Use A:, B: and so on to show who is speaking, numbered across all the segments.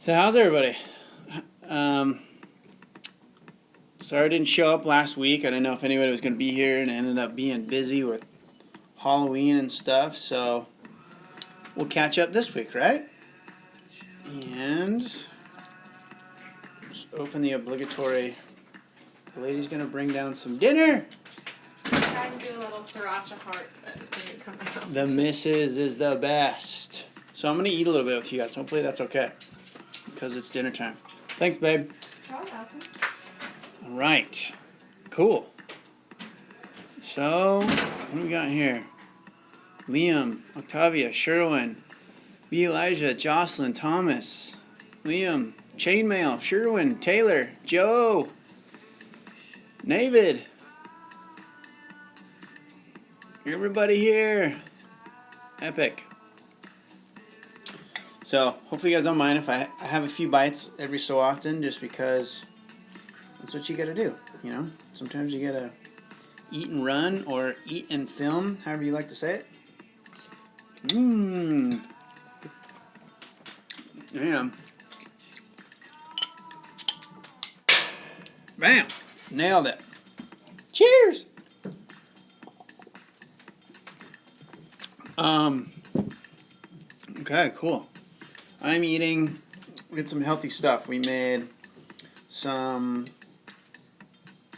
A: So how's everybody? Sorry I didn't show up last week. I didn't know if anybody was going to be here, and I ended up being busy with Halloween and stuff. So we'll catch up this week, right? And just open the obligatory. The lady's going to bring down some dinner.
B: I tried to do a little sriracha heart, but it didn't come out.
A: The missus is the best. So I'm going to eat a little bit with you guys. Hopefully that's okay, because it's dinner time. Thanks, babe.
B: Oh, welcome.
A: All right. Cool. So, what do we got here? Liam, Octavia, Sherwin, B. Elijah, Jocelyn, Thomas, Liam, Chainmail, Sherwin, Taylor, Joe, David. Everybody here. Epic. So, hopefully you guys don't mind if I have a few bites every so often, just because that's what you gotta do, you know? Sometimes you gotta eat and run, or eat and film, however you like to say it. Yeah. Bam! Nailed it. Cheers! Okay, cool. I'm eating, we had some healthy stuff. We made some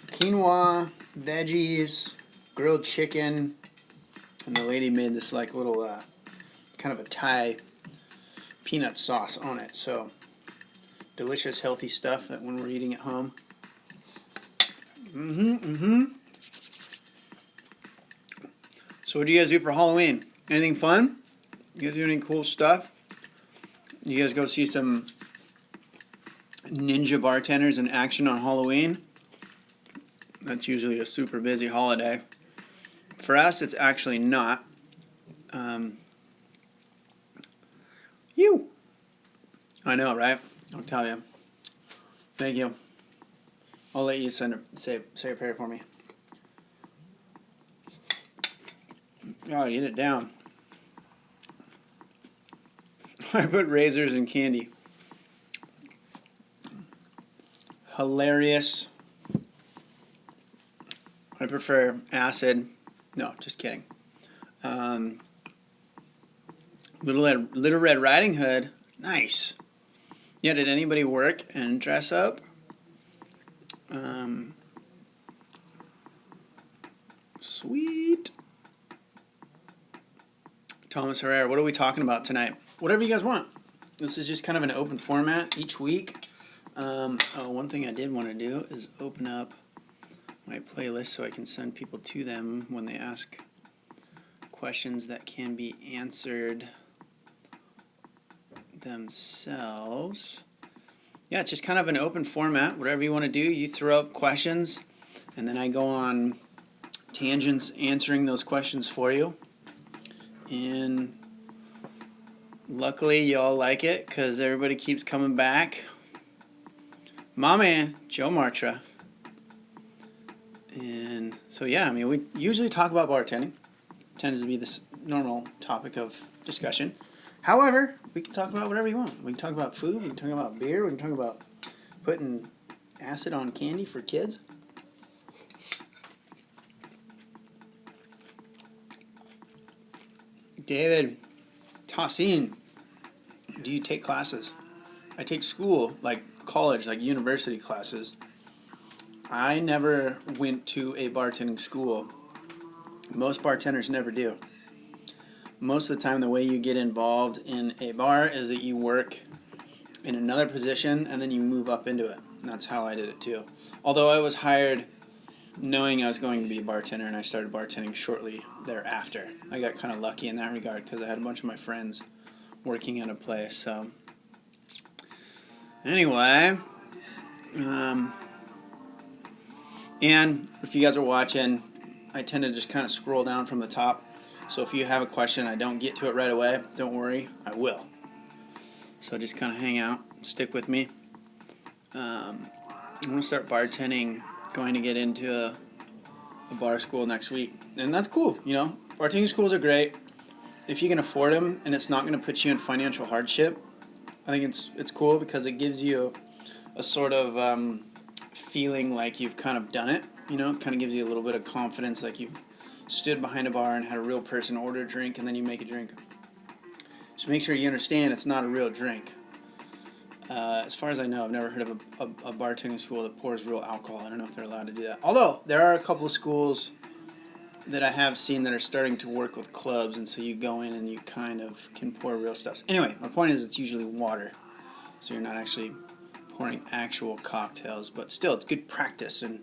A: quinoa, veggies, grilled chicken, and the lady made this like little kind of a Thai peanut sauce on it. So delicious, healthy stuff that when we're eating at home. So what do you guys do for Halloween? Anything fun? You guys do any cool stuff? You guys go see some ninja bartenders in action on Halloween? That's usually a super busy holiday. For us, it's actually not. I know, right? Octavia. Thank you. I'll let you say a prayer for me. Oh, eat it down. I put razors in candy. Hilarious. I prefer acid. No, just kidding. Little Red Riding Hood. Nice. Yeah, did anybody work and dress up? Sweet. Thomas Herrera, what are we talking about tonight? Whatever you guys want. This is just kind of an open format each week. One thing I did want to do is open up my playlist so I can send people to them when they ask questions that can be answered themselves. Yeah, it's just kind of an open format. Whatever you want to do, you throw up questions, and then I go on tangents answering those questions for you. And luckily, y'all like it because everybody keeps coming back. My man, Joe Martra. And so, yeah, I mean, we usually talk about bartending. Tends to be this normal topic of discussion. However, we can talk about whatever you want. We can talk about food. We can talk about beer. We can talk about putting acid on candy for kids. David, Tassin, do you take classes? I take school, like college, like university classes. I never went to a bartending school. Most bartenders never do. Most of the time, the way you get involved in a bar is that you work in another position and then you move up into it. And that's how I did it too. Although I was hired knowing I was going to be a bartender, and I started bartending shortly thereafter. I got kind of lucky in that regard because I had a bunch of my friends working at a place. So anyway, and if you guys are watching, I tend to just kind of scroll down from the top. So if you have a question, I don't get to it right away, don't worry, I will. So just kind of hang out, stick with me. I'm going to start bartending, going to get into a bar school next week. And that's cool, you know. Bartending schools are great. If you can afford them and it's not going to put you in financial hardship, I think it's cool because it gives you a sort of feeling like you've kind of done it. You know, it kind of gives you a little bit of confidence, like you've stood behind a bar and had a real person order a drink, and then you make a drink. Just make sure you understand it's not a real drink. As far as I know, I've never heard of a bartending school that pours real alcohol. I don't know if they're allowed to do that. Although, there are a couple of schools that I have seen that are starting to work with clubs, and so you go in and you kind of can pour real stuff. Anyway, my point is it's usually water, so you're not actually pouring actual cocktails, but still, it's good practice, and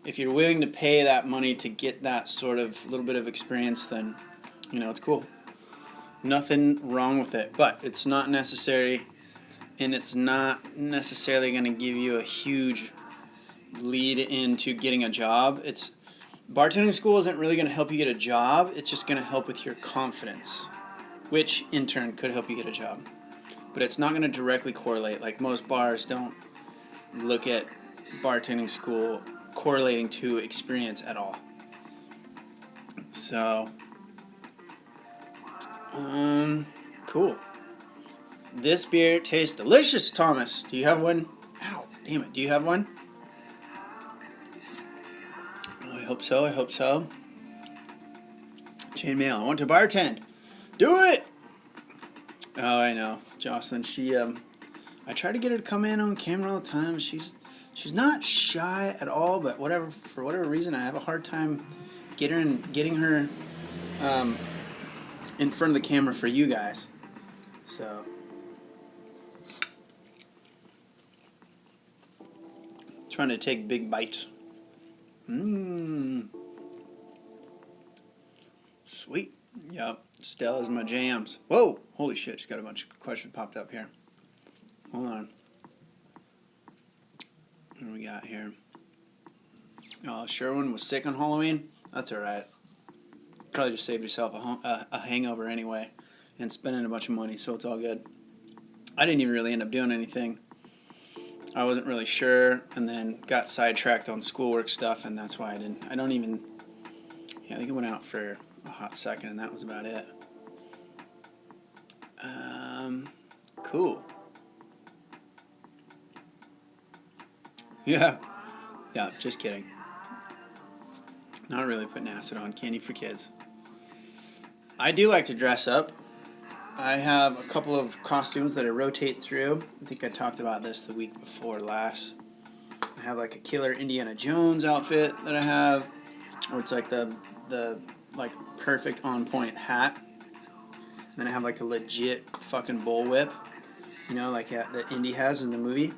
A: if you're willing to pay that money to get that sort of little bit of experience, then, you know, it's cool. Nothing wrong with it, but it's not necessary, and it's not necessarily going to give you a huge lead into getting a job. Bartending school isn't really going to help you get a job. It's just going to help with your confidence, which in turn could help you get a job. But it's not going to directly correlate. Like most bars don't look at bartending school correlating to experience at all. So, cool. This beer tastes delicious, Thomas. Do you have one? Ow, damn it. Do you have one? Oh, I hope so. I hope so. Chainmail. I want to bartend. Do it! Oh, I know. Jocelyn, I try to get her to come in on camera all the time. She's not shy at all, but for whatever reason, I have a hard time getting her in front of the camera for you guys. So, trying to take big bites. Sweet. Yep. Stella's my jams. Whoa! Holy shit! Just got a bunch of questions popped up here. Hold on. What do we got here? Oh, Sherwin was sick on Halloween. That's all right. Probably just saved yourself a hangover anyway, and spending a bunch of money, so it's all good. I didn't even really end up doing anything. I wasn't really sure, and then got sidetracked on schoolwork stuff, and that's why I didn't. I think it went out for a hot second, and that was about it. Cool. Yeah, just kidding. Not really putting acid on. Candy for kids. I do like to dress up. I have a couple of costumes that I rotate through. I think I talked about this the week before last. I have like a killer Indiana Jones outfit that I have, where it's like the like perfect on point hat. And then I have like a legit fucking bullwhip, you know, like that Indy has in the movie.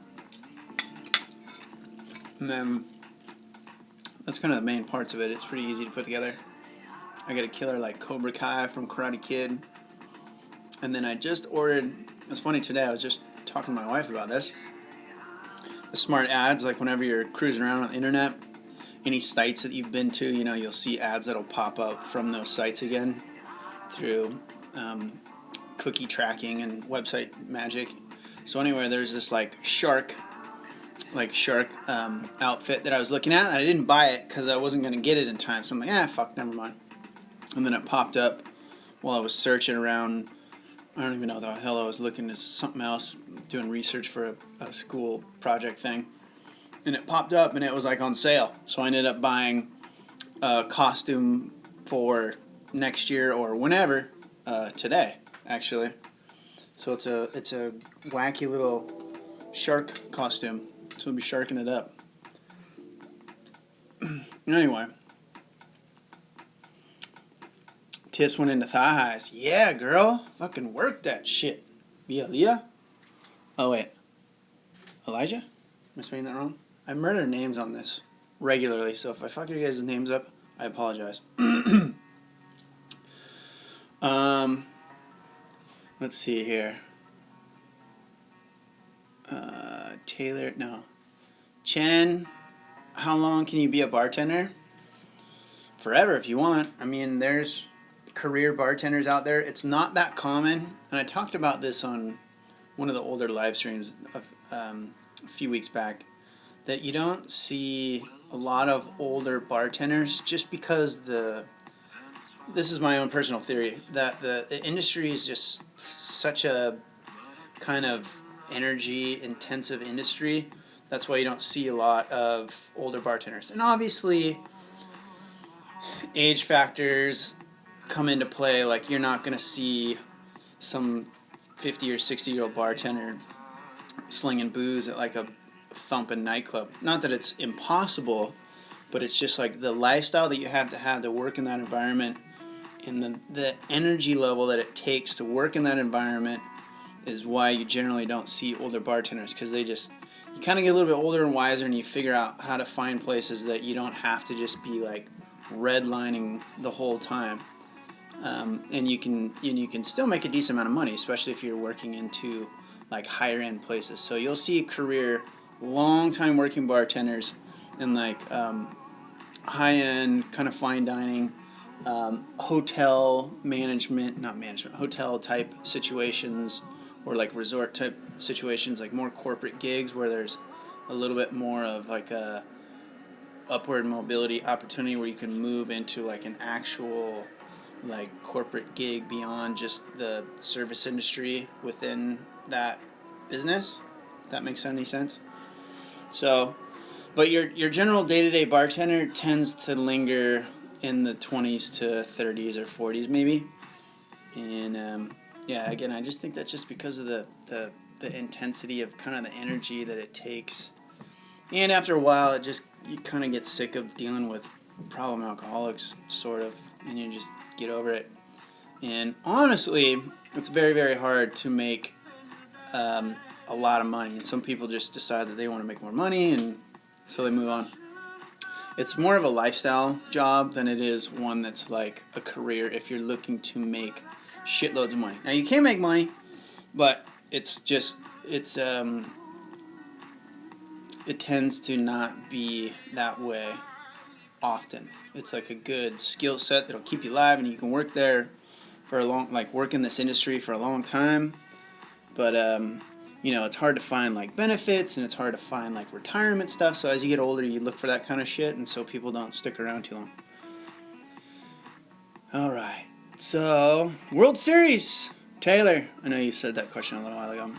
A: And then that's kind of the main parts of it. It's pretty easy to put together. I got a killer like Cobra Kai from Karate Kid. And then I just ordered, it's funny today, I was just talking to my wife about this. The smart ads, like whenever you're cruising around on the internet, any sites that you've been to, you know, you'll see ads that'll pop up from those sites again through cookie tracking and website magic. So anyway, there's this shark outfit that I was looking at. I didn't buy it because I wasn't going to get it in time. So I'm like, fuck, never mind. And then it popped up while I was searching around. I don't even know the hell I was looking at something else, doing research for a school project thing. And it popped up and it was like on sale. So I ended up buying a costume for next year or whenever, today, actually. So it's a wacky little shark costume. So we'll be sharking it up. Anyway. Tips went into thigh highs. Yeah, girl. Fucking work that shit. Be Aaliyah? Oh, wait. Elijah? Am I spelling that wrong? I murder names on this regularly, so if I fuck your guys' names up, I apologize. Let's see here. Taylor, no. Chen, how long can you be a bartender? Forever if you want. I mean, there's career bartenders out there. It's not that common, and I talked about this on one of the older live streams a few weeks back, that you don't see a lot of older bartenders just because this is my own personal theory, that the industry is just such a kind of energy intensive industry. That's why you don't see a lot of older bartenders. And obviously, age factors come into play. Like, you're not going to see some 50 or 60-year-old bartender slinging booze at like a thumping nightclub. Not that it's impossible, but it's just like the lifestyle that you have to work in that environment, and the energy level that it takes to work in that environment is why you generally don't see older bartenders, because you kind of get a little bit older and wiser, and you figure out how to find places that you don't have to just be like redlining the whole time. And you can still make a decent amount of money, especially if you're working into like higher end places. So you'll see long time working bartenders in like high end kind of fine dining, hotel hotel type situations, or like resort type situations, like more corporate gigs where there's a little bit more of like a upward mobility opportunity where you can move into like an actual like corporate gig beyond just the service industry within that business. If that makes any sense. So, but your general day-to-day bartender tends to linger in the 20s to 30s or 40s maybe. And yeah, again, I just think that's just because of the intensity of kind of the energy that it takes. And after a while, you kind of get sick of dealing with problem alcoholics, sort of, and you just get over it. And honestly, it's very, very hard to make a lot of money. And some people just decide that they want to make more money, and so they move on. It's more of a lifestyle job than it is one that's like a career if you're looking to make shitloads of money. Now, you can make money, but it tends to not be that way often. It's like a good skill set that'll keep you alive, and you can work there for work in this industry for a long time. But it's hard to find like benefits, and it's hard to find like retirement stuff. So as you get older, you look for that kind of shit, and so people don't stick around too long. All right. So, World Series, Taylor. I know you said that question a little while ago.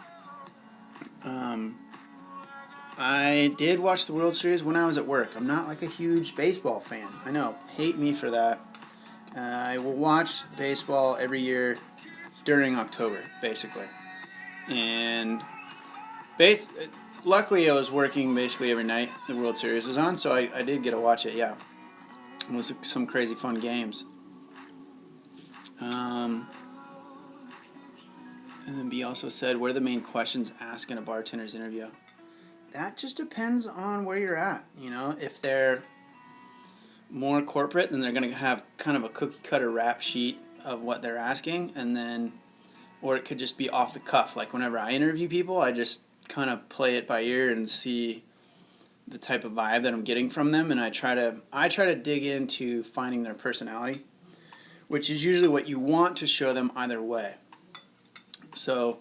A: I did watch the World Series when I was at work. I'm not like a huge baseball fan. I know, hate me for that. I will watch baseball every year during October, basically. And luckily I was working basically every night the World Series was on, so I did get to watch it, yeah. It was some crazy fun games. And then B also said, what are the main questions asked in a bartender's interview? That just depends on where you're at. If they're more corporate, then they're going to have kind of a cookie cutter rap sheet of what they're asking, or it could just be off the cuff. Like whenever I interview people, I just kind of play it by ear and see the type of vibe that I'm getting from them, and I try to dig into finding their personality, which is usually what you want to show them either way. So,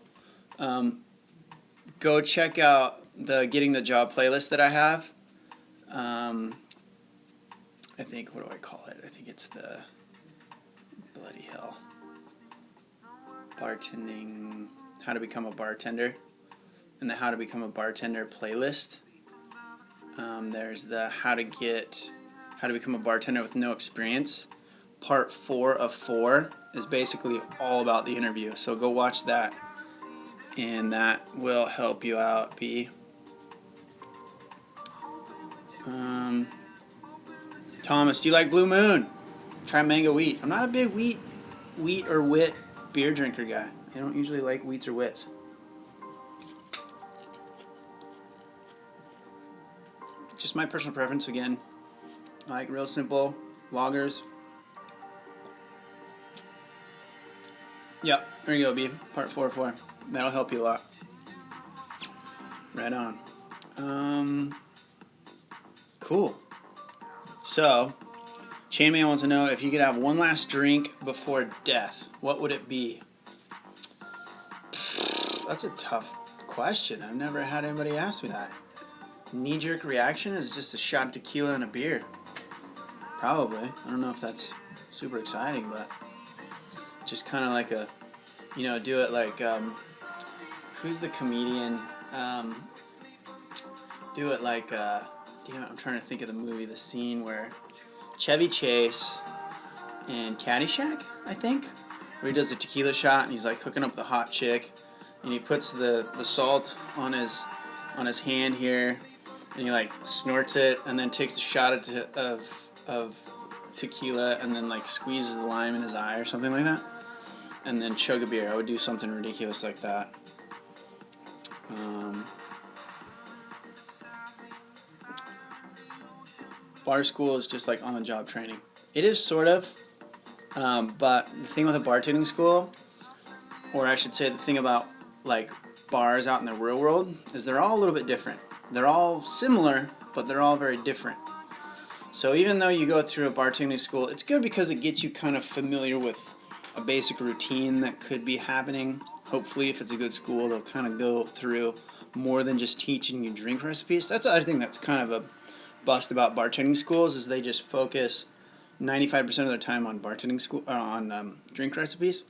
A: go check out the Getting the Job playlist that I have. I think, what do I call it? I think it's the bloody hell bartending, how to become a bartender, and the how to become a bartender playlist. There's the how to become a bartender with no experience. Part 4 of 4 is basically all about the interview. So go watch that, and that will help you out, B. Thomas, do you like Blue Moon? Try mango wheat. I'm not a big wheat or wit beer drinker guy. I don't usually like wheats or wits. Just my personal preference again. I like real simple lagers. Yep, there you go, B. Part 4 of 4. That'll help you a lot. Right on. Cool. So, Chainman wants to know if you could have one last drink before death, what would it be? That's a tough question. I've never had anybody ask me that. Knee-jerk reaction is just a shot of tequila and a beer. Probably. I don't know if that's super exciting, but just kind of like do it like, who's the comedian? Do it like, damn it, I'm trying to think of the movie, the scene where Chevy Chase in Caddyshack, I think, where he does a tequila shot and he's like hooking up the hot chick, and he puts the salt on his hand here, and he like snorts it, and then takes the shot of tequila, and then like squeezes the lime in his eye or something like that, and then chug a beer. I would do something ridiculous like that. Bar school is just like on-the-job training. It is sort of, but the thing with a bartending school, or I should say the thing about like bars out in the real world, is they're all a little bit different. They're all similar, but they're all very different. So even though you go through a bartending school, it's good because it gets you kind of familiar with a basic routine that could be happening. Hopefully, if it's a good school, they'll kind of go through more than just teaching you drink recipes. That's the other thing that's kind of a bust about bartending schools, is they just focus 95% of their time on bartending school on drink recipes.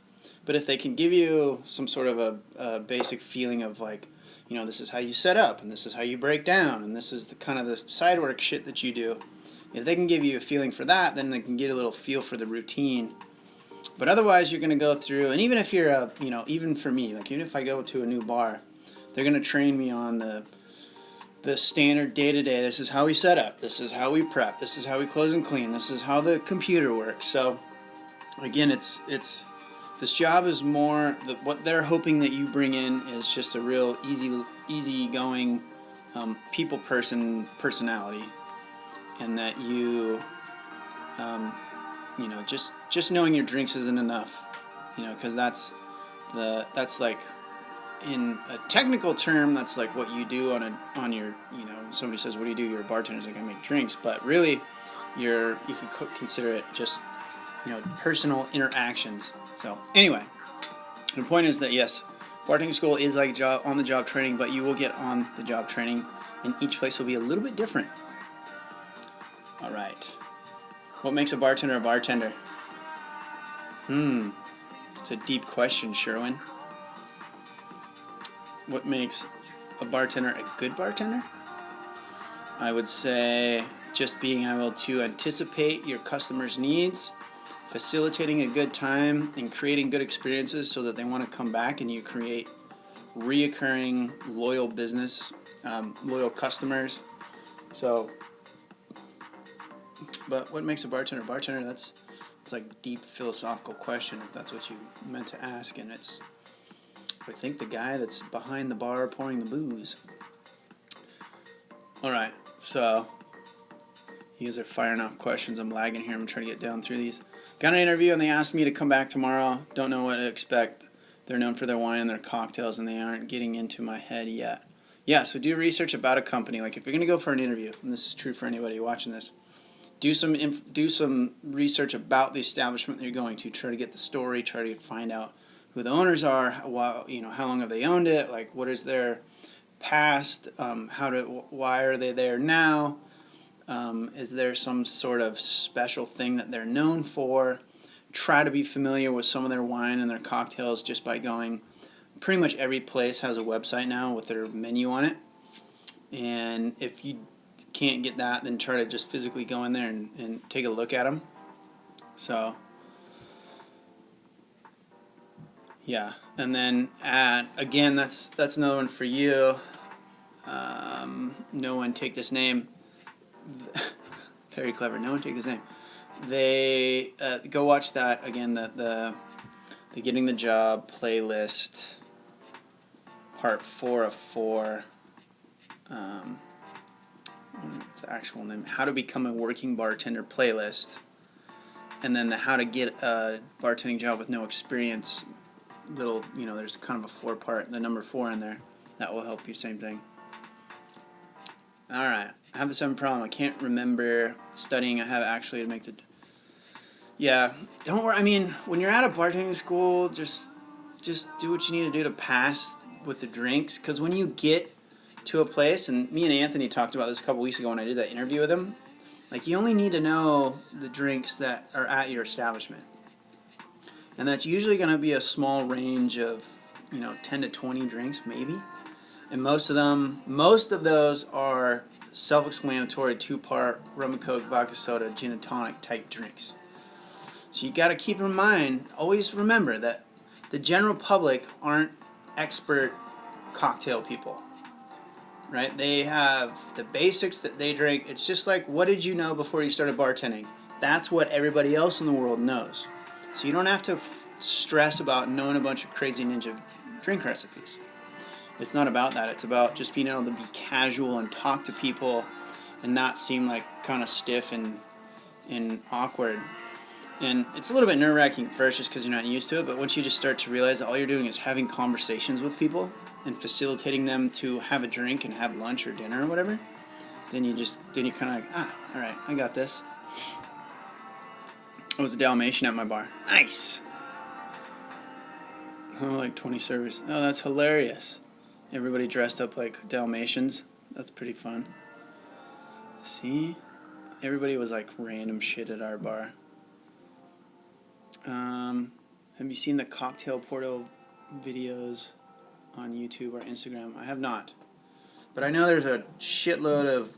A: But if they can give you some sort of a basic feeling of like, you know, this is how you set up, and this is how you break down, and this is the kind of the side work shit that you do. If they can give you a feeling for that, then they can get a little feel for the routine. But otherwise, you're going to go through, and even if you're even for me, like even if I go to a new bar, they're going to train me on the standard day-to-day. This is how we set up. This is how we prep. This is how we close and clean. This is how the computer works. So, again, it's this job is more what they're hoping that you bring in is just a real easy-going people personality, and that you just knowing your drinks isn't enough, because that's like, in a technical term, that's like what you do on your, somebody says, what do you do? You're a bartender. Like, I make drinks. But really, you could consider it just, personal interactions. So anyway, the point is that yes, bartending school is like on-the-job training, but you will get on-the-job training, and each place will be a little bit different. All right. What makes a bartender a bartender? It's a deep question, Sherwin. What makes a bartender a good bartender? I would say just being able to anticipate your customers' needs, facilitating a good time, and creating good experiences so that they want to come back, and you create reoccurring loyal business, loyal customers. So, but what makes a bartender a bartender? It's like a deep philosophical question, if that's what you meant to ask, and it's, I think, the guy that's behind the bar pouring the booze. All right, so you guys are firing off questions. I'm lagging here. I'm trying to get down through these. Got an interview, and they asked me to come back tomorrow. Don't know what to expect. They're known for their wine and their cocktails, and they aren't getting into my head yet. Yeah, so do research about a company. Like, if you're going to go for an interview, and this is true for anybody watching this, do some research about the establishment that you're going to. Try to get the story. Try to find out who the owners are. How long have they owned it? Like, what is their past? Why are they there now? Is there some sort of special thing that they're known for? Try to be familiar with some of their wine and their cocktails just by going. Pretty much every place has a website now with their menu on it. And if you can't get that, then try to just physically go in there and take a look at them. So, yeah. And then again, that's another one for you. No one take this name. Very clever. No one take this name. They go watch that again. The Getting the Job playlist, part 4 of 4. What's the actual name? How to Become a Working Bartender playlist, and then the How to Get a Bartending Job with No Experience. There's kind of a 4-part, the number 4 in there. That will help you. Same thing. All right. I have the same problem. I can't remember studying. I have actually to make the. Yeah. Don't worry. I mean, when you're at a bartending school, just do what you need to do to pass with the drinks. Because when you get to a place, and me and Anthony talked about this a couple weeks ago when I did that interview with him, like, you only need to know the drinks that are at your establishment. And that's usually going to be a small range of 10 to 20 drinks maybe. And most of those are self-explanatory 2-part rum and coke, vodka soda, gin and tonic type drinks. So you got to keep in mind, always remember that the general public aren't expert cocktail people, right? They have the basics that they drink. It's just like, what did you know before you started bartending? That's what everybody else in the world knows. So you don't have to stress about knowing a bunch of crazy ninja drink recipes. It's not about that. It's about just being able to be casual and talk to people and not seem like kind of stiff and awkward. And it's a little bit nerve-wracking at first just because you're not used to it, but once you just start to realize that all you're doing is having conversations with people and facilitating them to have a drink and have lunch or dinner or whatever, then you kind of like, all right, I got this. I was a Dalmatian at my bar. Nice. Oh, like 20 servers. Oh, that's hilarious. Everybody dressed up like Dalmatians. That's pretty fun. See? Everybody was like random shit at our bar. Have you seen the cocktail portal videos on YouTube or Instagram? I have not. But I know there's a shitload of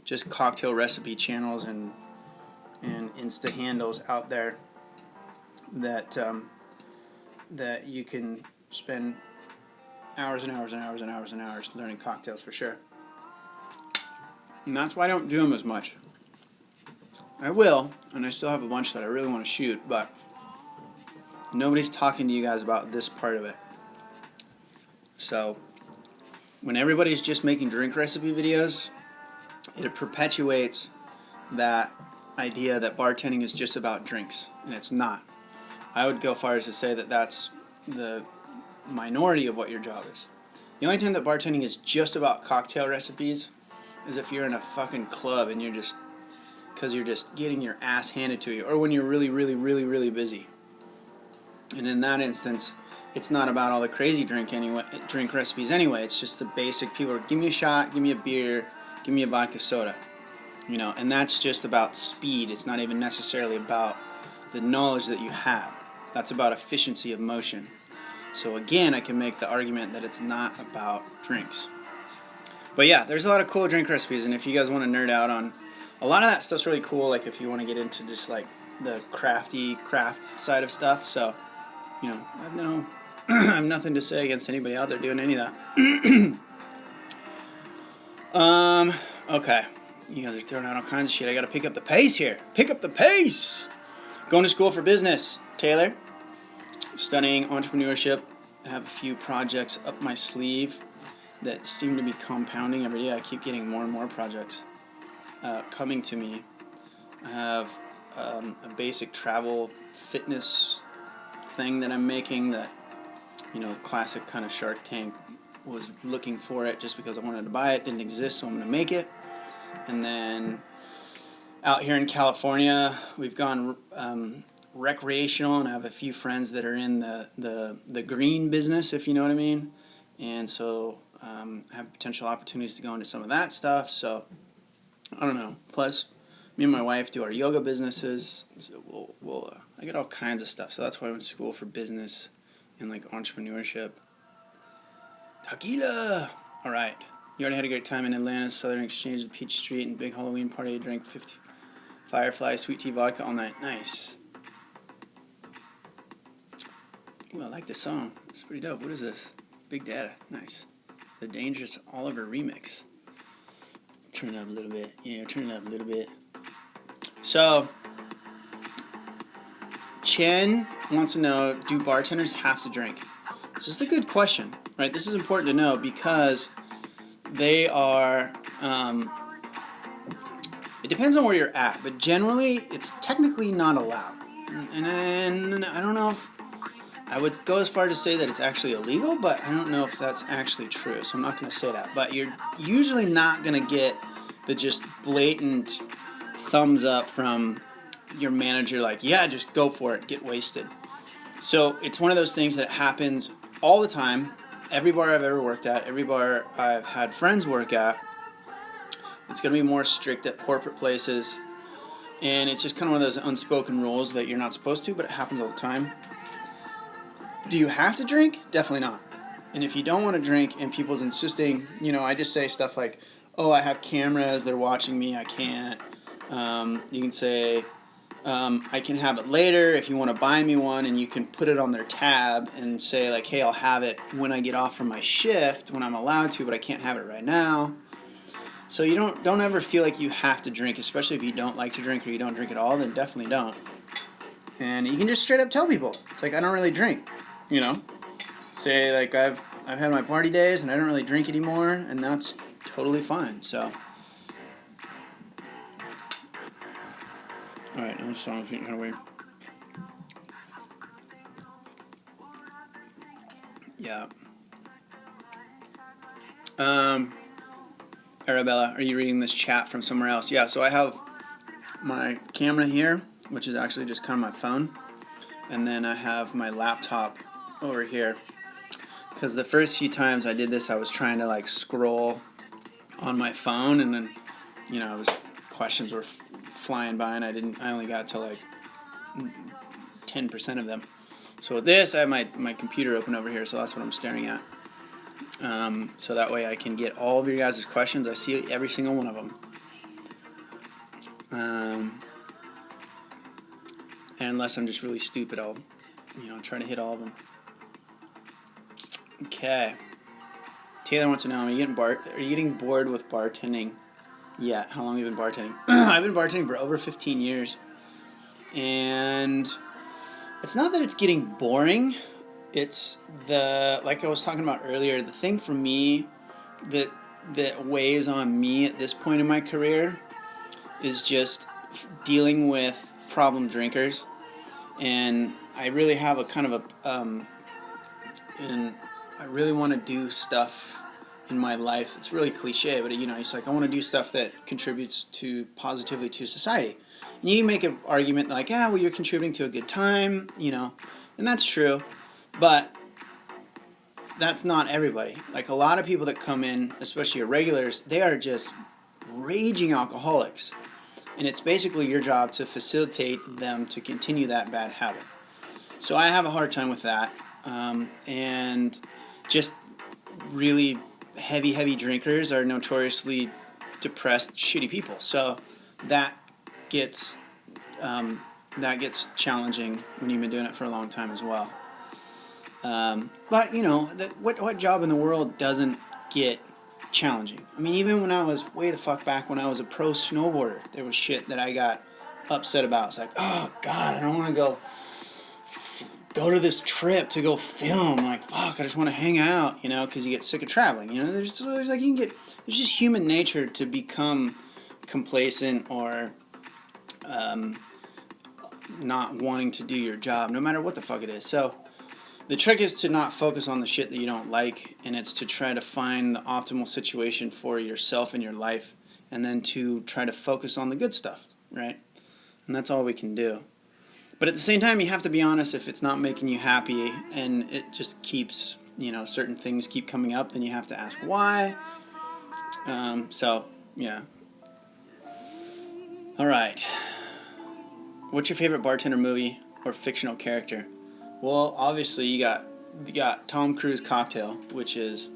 A: just cocktail recipe channels and Insta handles out there that that you can spend hours and hours and hours and hours and hours learning cocktails for sure. And that's why I don't do them as much. I will, and I still have a bunch that I really want to shoot, but nobody's talking to you guys about this part of it. So, when everybody's just making drink recipe videos, it perpetuates that idea that bartending is just about drinks, and it's not. I would go far as to say that that's the minority of what your job is. The only time that bartending is just about cocktail recipes is if you're in a fucking club and you're just getting your ass handed to you, or when you're really, really, really, really busy. And in that instance, it's not about all the crazy drink recipes anyway. It's just the basic. People are, give me a shot, give me a beer, give me a vodka soda. And that's just about speed. It's not even necessarily about the knowledge that you have. That's about efficiency of motion. So again, I can make the argument that it's not about drinks. But yeah, there's a lot of cool drink recipes, and if you guys want to nerd out on a lot of that stuff's really cool, like if you want to get into just like the craft side of stuff. So, I have nothing to say against anybody out there doing any of that. Okay. You guys are throwing out all kinds of shit. I gotta pick up the pace here. Pick up the pace! Going to school for business, Taylor. Studying entrepreneurship. I have a few projects up my sleeve that seem to be compounding every day. I keep getting more and more projects coming to me. I have a basic travel fitness thing that I'm making that, classic kind of Shark Tank was looking for it just because I wanted to buy it. Didn't exist, so I'm going to make it. And then out here in California, we've gone recreational, and I have a few friends that are in the green business, if you know what I mean. And so I have potential opportunities to go into some of that stuff. So I don't know. Plus, me and my wife do our yoga businesses. So I get all kinds of stuff. So that's why I went to school for business and like entrepreneurship. Tequila! All right. You already had a great time in Atlanta, Southern Exchange, Peach Street, and big Halloween party. Drank 50 Firefly sweet tea vodka all night. Nice. Ooh, I like this song. It's pretty dope. What is this? Big Data. Nice. The Dangerous Oliver remix. Turn it up a little bit. Yeah, turn it up a little bit. So, Chen wants to know, do bartenders have to drink? This is a good question, right? This is important to know because they are, it depends on where you're at, but generally it's technically not allowed. And I don't know if, I would go as far to say that it's actually illegal, but I don't know if that's actually true, so I'm not going to say that. But you're usually not going to get the just blatant thumbs up from your manager like, yeah, just go for it, get wasted. So it's one of those things that happens all the time. Every bar I've ever worked at, every bar I've had friends work at, it's going to be more strict at corporate places. And it's just kind of one of those unspoken rules that you're not supposed to, but it happens all the time. Do you have to drink? Definitely not. And if you don't want to drink and people's insisting, I just say stuff like, oh, I have cameras, they're watching me, I can't. You can say, I can have it later if you want to buy me one, and you can put it on their tab and say like, hey, I'll have it when I get off from my shift, when I'm allowed to, but I can't have it right now. So you don't ever feel like you have to drink, especially if you don't like to drink or you don't drink at all, then definitely don't. And you can just straight up tell people, it's like, I don't really drink, Say like, I've had my party days and I don't really drink anymore, and that's totally fine. So, all right, this song's getting kind of weird. Yeah. Arabella, are you reading this chat from somewhere else? Yeah, so I have my camera here, which is actually just kind of my phone. And then I have my laptop over here. Because the first few times I did this, I was trying to like scroll on my phone, and then, questions were flying by, and I only got to like 10% of them. So with this, I have my computer open over here, so that's what I'm staring at. So that way I can get all of your guys' questions. I see every single one of them. And unless I'm just really stupid, I'll, try to hit all of them. Okay. Taylor wants to know, are you getting bored with bartending yet? How long have you been bartending? I've been bartending for over 15 years. And it's not that it's getting boring. It's like I was talking about earlier, the thing for me that weighs on me at this point in my career is just dealing with problem drinkers. And I really have a kind of and I really want to do stuff in my life. It's really cliche, but it's like I want to do stuff that contributes positively to society. And you can make an argument like, well, you're contributing to a good time, and that's true. But that's not everybody. Like a lot of people that come in, especially your regulars, they are just raging alcoholics. And it's basically your job to facilitate them to continue that bad habit. So I have a hard time with that. And just really heavy drinkers are notoriously depressed, shitty people. So that gets challenging when you've been doing it for a long time as well. But what job in the world doesn't get challenging? I mean, even when I was way the fuck back when I was a pro snowboarder, there was shit that I got upset about. It's like, oh god, I don't want to go to this trip to go film. Like, fuck, I just want to hang out, because you get sick of traveling. There's just human nature to become complacent or not wanting to do your job, no matter what the fuck it is. So the trick is to not focus on the shit that you don't like, and it's to try to find the optimal situation for yourself and your life, and then to try to focus on the good stuff, right? And that's all we can do. But at the same time, you have to be honest. If it's not making you happy and it just keeps, certain things keep coming up, then you have to ask why. Yeah. All right. What's your favorite bartender movie or fictional character? Well, obviously you got Tom Cruise Cocktail, which is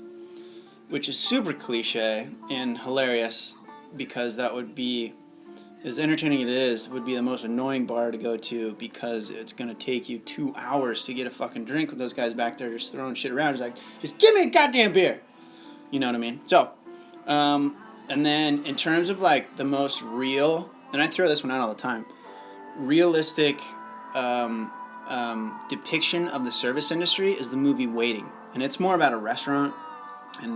A: super cliche and hilarious, because that would be, as entertaining it is, would be the most annoying bar to go to, because it's going to take you 2 hours to get a fucking drink with those guys back there just throwing shit around. It's like, just give me a goddamn beer. You know what I mean? So, and then in terms of like the most real, and I throw this one out all the time, realistic depiction of the service industry is the movie Waiting. And it's more about a restaurant,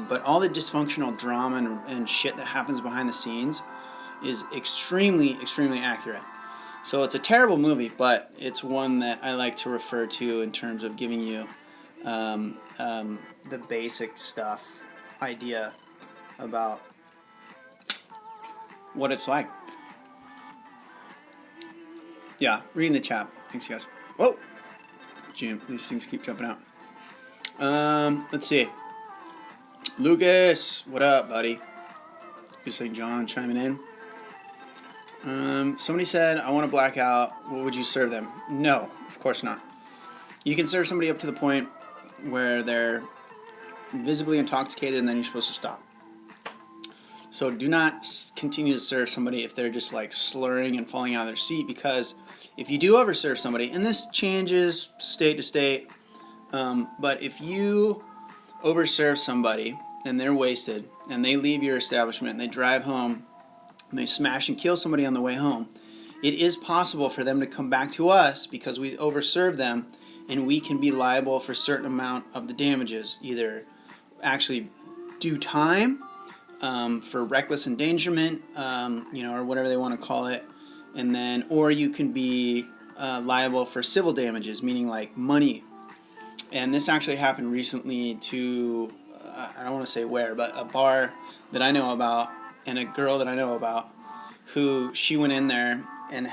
A: but all the dysfunctional drama and shit that happens behind the scenes is extremely accurate. So it's a terrible movie, but it's one that I like to refer to in terms of giving you the basic stuff, idea about what it's like. Yeah, reading the chat. Thanks, guys. Whoa! Jim, these things keep jumping out. Let's see. Lucas, what up, buddy? Just like John chiming in. Somebody said, I want to black out. What would you serve them? No, of course not. You can serve somebody up to the point where they're visibly intoxicated, and then you're supposed to stop. So do not continue to serve somebody if they're just like slurring and falling out of their seat, because if you do overserve somebody, and this changes state to state, but if you overserve somebody and they're wasted and they leave your establishment and they drive home and they smash and kill somebody on the way home, it is possible for them to come back to us because we overserved them, and we can be liable for a certain amount of the damages, either actually due time, for reckless endangerment, or whatever they want to call it, and then, or you can be liable for civil damages, meaning like money. And this actually happened recently to, I don't want to say where, but a bar that I know about, and a girl that I know about, who she went in there and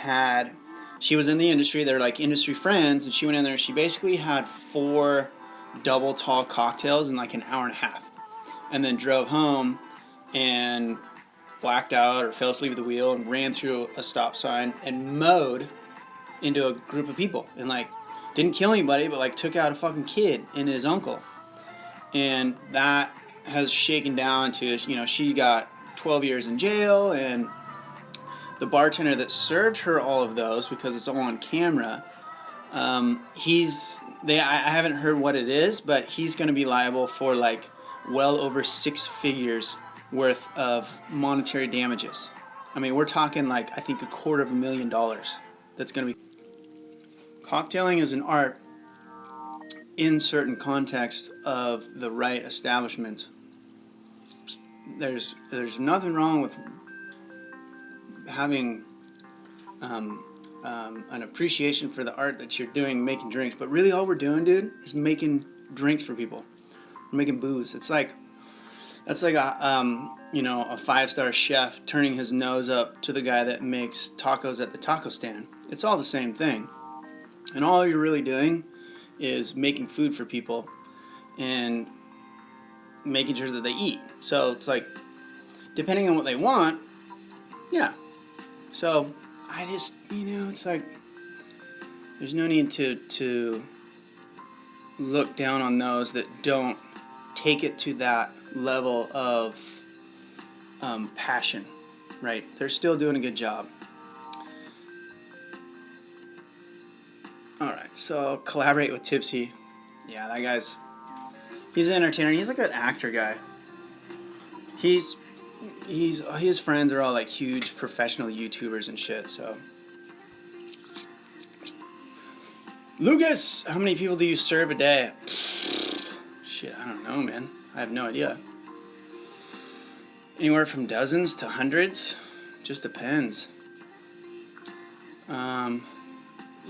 A: she was in the industry, they're like industry friends, and she went in there and she basically had 4 double tall cocktails in like an hour and a half, and then drove home and blacked out or fell asleep at the wheel and ran through a stop sign and mowed into a group of people, and like didn't kill anybody, but like took out a fucking kid and his uncle. And that has shaken down to, she got 12 years in jail, and the bartender that served her all of those, because it's all on camera, I haven't heard what it is, but he's going to be liable for like well over 6 figures worth of monetary damages. I mean, we're talking like, I think $250,000 that's going to be. Cocktailing is an art in certain context of the right establishment. There's nothing wrong with having an appreciation for the art that you're doing, making drinks, but really all we're doing, dude, is making drinks for people. We're making booze. That's like a 5-star chef turning his nose up to the guy that makes tacos at the taco stand. It's all the same thing, and all you're really doing is making food for people and making sure that they eat. So it's like, depending on what they want, yeah. So I just, it's like, there's no need to look down on those that don't take it to that level of passion, right? They're still doing a good job. Alright, so collaborate with Tipsy. Yeah, that guy's, he's an entertainer. He's like an actor guy. His friends are all like huge professional YouTubers and shit, so. Lucas, how many people do you serve a day? Shit, I don't know, man. I have no idea. Anywhere from dozens to hundreds. Just depends.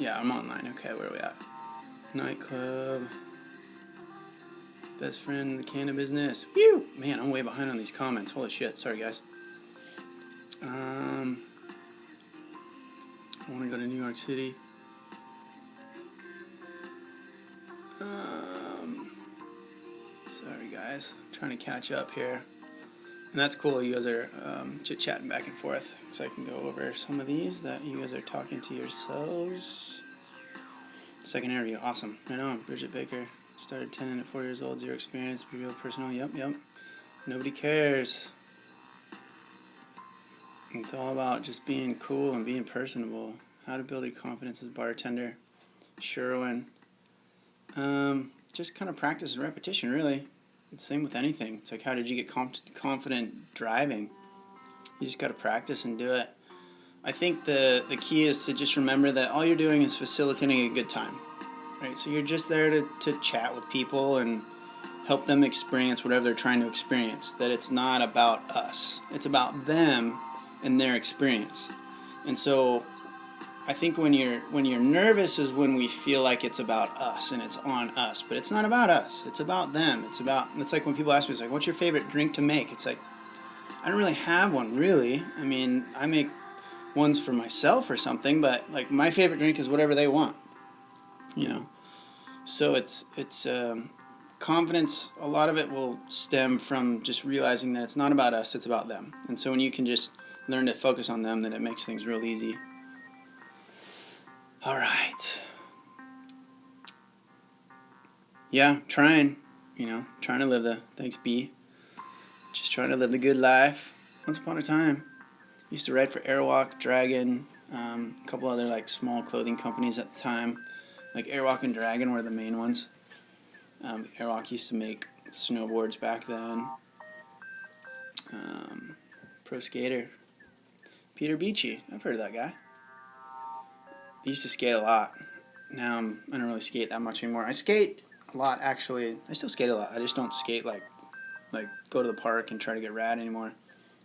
A: Yeah, I'm online. Okay, where are we at? Nightclub. Best friend in the canna business. Whew! Man, I'm way behind on these comments. Holy shit. Sorry, guys. I want to go to New York City. Sorry, guys. I'm trying to catch up here. And that's cool. You guys are chit-chatting back and forth. So I can go over some of these that you guys are talking to yourselves. Second interview. Awesome. I know. Bridget Baker. Started 10 at 4 years old. 0 experience. Real personal. Yep. Nobody cares. It's all about just being cool and being personable. How to build your confidence as a bartender. Sherwin. Just kind of practice and repetition, really. It's the same with anything. It's like, how did you get confident driving? You just got to practice and do it. I think the key is to just remember that all you're doing is facilitating a good time. Right? So you're just there to chat with people and help them experience whatever they're trying to experience. That it's not about us. It's about them and their experience. And so I think when you're nervous is when we feel like it's about us and it's on us, but it's not about us. It's about them. It's like when people ask me, it's like, what's your favorite drink to make? It's like, I don't really have one, really. I mean, I make ones for myself or something, but like my favorite drink is whatever they want, So it's confidence. A lot of it will stem from just realizing that it's not about us, it's about them. And so when you can just learn to focus on them, then it makes things real easy. All right. Yeah, trying. You know, trying to live the, thanks B, just trying to live the good life. Once upon a time, used to write for Airwalk, Dragon, a couple other like small clothing companies at the time. Like Airwalk and Dragon were the main ones. Airwalk used to make snowboards back then. Pro skater Peter Beachy, I've heard of that guy. I used to skate a lot. Now I don't really skate that much anymore. I skate a lot actually. I still skate a lot. I just don't skate like go to the park and try to get rad anymore.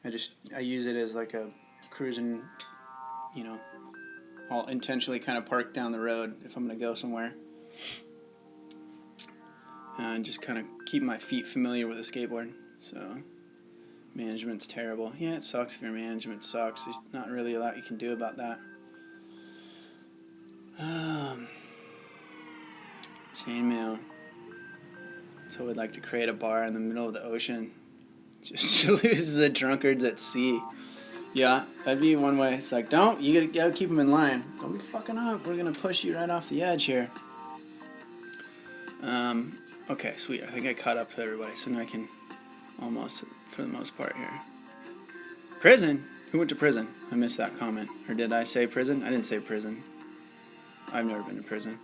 A: I use it as like a cruising, you know, I'll intentionally kind of park down the road if I'm gonna go somewhere. And just kind of keep my feet familiar with a skateboard. So management's terrible. Yeah, it sucks if your management sucks. There's not really a lot you can do about that. Chainmail. So we'd like to create a bar in the middle of the ocean just to lose the drunkards at sea. Yeah, that'd be one way. It's like, you gotta keep them in line. Don't be fucking up. We're gonna push you right off the edge here. Okay, sweet. I think I caught up to everybody, so now I can almost, for the most part here. Prison? Who went to prison? I missed that comment. Or did I say prison? I didn't say prison. I've never been to prison.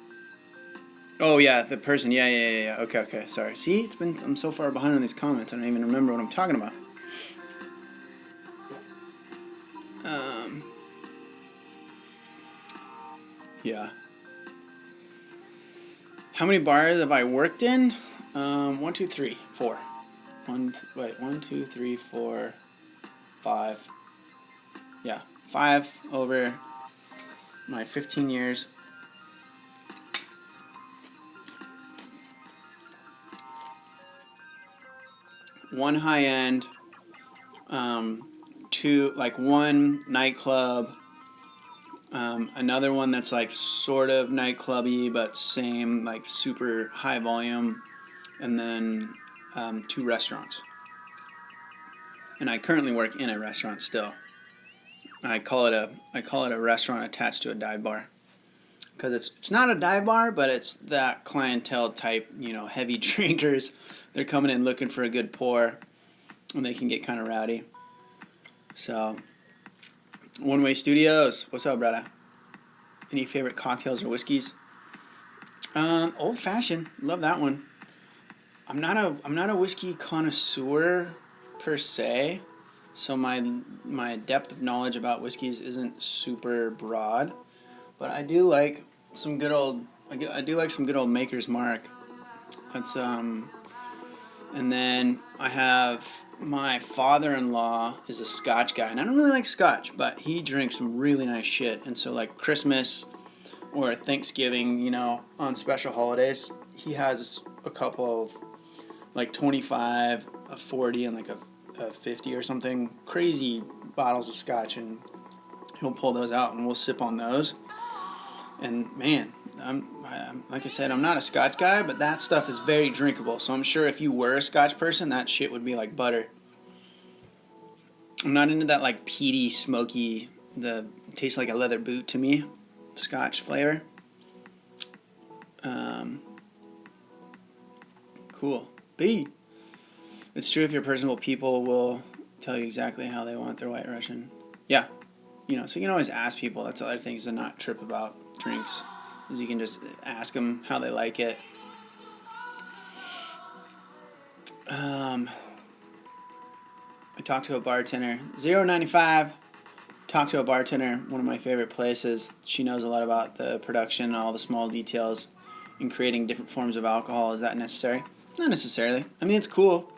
A: Oh yeah, the person. Yeah. Okay. Sorry. See, I'm so far behind on these comments. I don't even remember what I'm talking about. Yeah. How many bars have I worked in? 1, 2, 3, 4. 1, 2, 3, 4, 5. Yeah, 5 over my 15 years. One high end, 2, like one nightclub, another one that's like sort of nightclubby but same like super high volume, and then 2 restaurants. And I currently work in a restaurant still. I call it a restaurant attached to a dive bar, because it's not a dive bar, but it's that clientele type, you know, heavy drinkers. They're coming in looking for a good pour, and they can get kind of rowdy. So, One Way Studios, what's up, brother? Any favorite cocktails or whiskeys? Old fashioned, love that one. I'm not a whiskey connoisseur per se, so my depth of knowledge about whiskeys isn't super broad, but I do like some good old Maker's Mark. That's and then I have my father-in-law is a Scotch guy, and I don't really like Scotch, but he drinks some really nice shit. And so like Christmas or Thanksgiving, you know, on special holidays, he has a couple of like 25, a 40, and like a 50 or something, crazy bottles of Scotch, and he'll pull those out and we'll sip on those. And man, I'm like I said, I'm not a Scotch guy, but that stuff is very drinkable. So I'm sure if you were a Scotch person, that shit would be like butter. I'm not into that like peaty, smoky, it tastes like a leather boot to me, Scotch flavor. Cool. B. It's true if you're personable, people will tell you exactly how they want their White Russian. Yeah. You know, so you can always ask people. That's other things to not trip about drinks, is you can just ask them how they like it. I talked to a bartender. 095. Talked to a bartender, one of my favorite places. She knows a lot about the production, all the small details in creating different forms of alcohol. Is that necessary? Not necessarily. I mean, it's cool.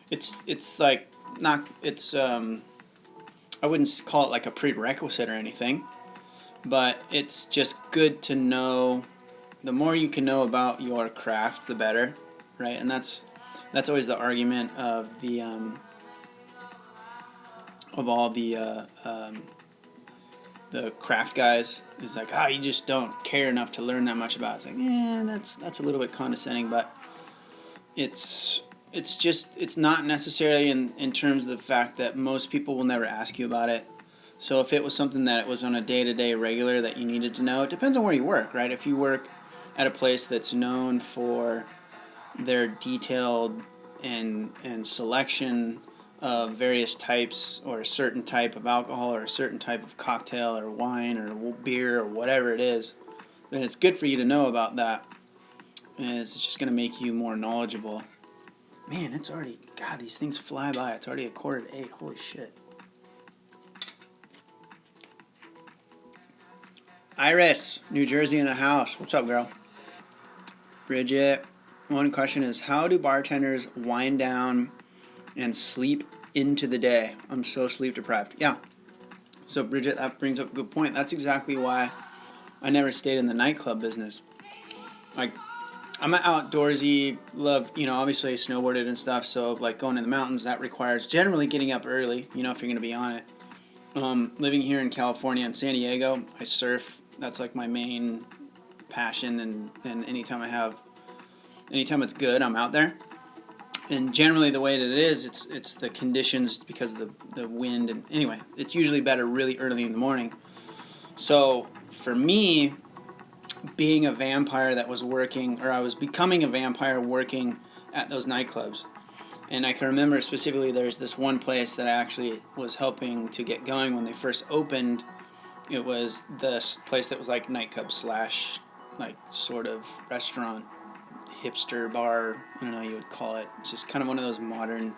A: It's like not. It's I wouldn't call it like a prerequisite or anything, but it's just good to know. The more you can know about your craft, the better, right? And that's always the argument of the of all the craft guys. Is like, you just don't care enough to learn that much about it. It's like, yeah, that's a little bit condescending, but it's not necessarily in terms of the fact that most people will never ask you about it. So if it was something that was on a day-to-day regular that you needed to know, it depends on where you work, right? If you work at a place that's known for their detailed and selection of various types or a certain type of alcohol or a certain type of cocktail or wine or beer or whatever it is, then it's good for you to know about that. And it's just going to make you more knowledgeable. Man, it's already, God, these things fly by. It's already 7:45. Holy shit. Iris, New Jersey in the house. What's up, girl? Bridget, one question is, how do bartenders wind down and sleep into the day? I'm so sleep deprived. Yeah. So, Bridget, that brings up a good point. That's exactly why I never stayed in the nightclub business. Like, I'm an outdoorsy, love, obviously I snowboarded and stuff, so like going to the mountains, that requires generally getting up early, if you're going to be on it. Living here in California and San Diego, I surf. That's like my main passion, and anytime it's good, I'm out there. And generally the way that it is, it's the conditions because of the wind, and anyway, it's usually better really early in the morning. So for me, being a vampire that was working, or I was becoming a vampire working at those nightclubs. And I can remember specifically there's this one place that I actually was helping to get going when they first opened. It was this place that was like nightclub slash like sort of restaurant, hipster bar, I don't know how you would call it. It's just kind of one of those modern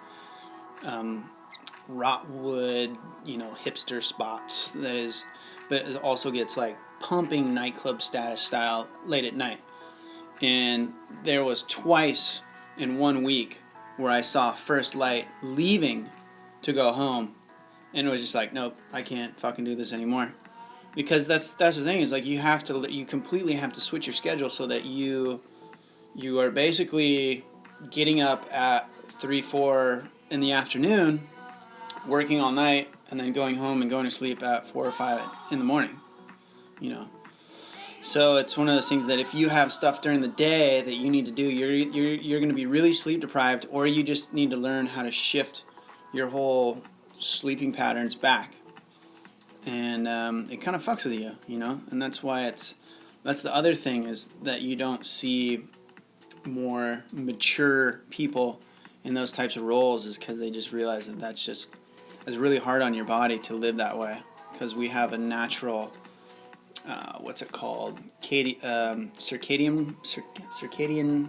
A: Rotwood, hipster spots that is, but it also gets like pumping nightclub status style late at night. And there was twice in 1 week where I saw First Light leaving to go home, and it was just like, nope, I can't fucking do this anymore. Because that's the thing, is like you completely have to switch your schedule so that you are basically getting up at 3-4 in the afternoon, working all night, and then going home and going to sleep at 4 or 5 in the morning. So it's one of those things that if you have stuff during the day that you need to do, you're going to be really sleep deprived, or you just need to learn how to shift your whole sleeping patterns back. And it kind of fucks with you, and that's why that's the other thing, is that you don't see more mature people in those types of roles, is because they just realize that it's really hard on your body to live that way, because we have a natural what's it called? Circadian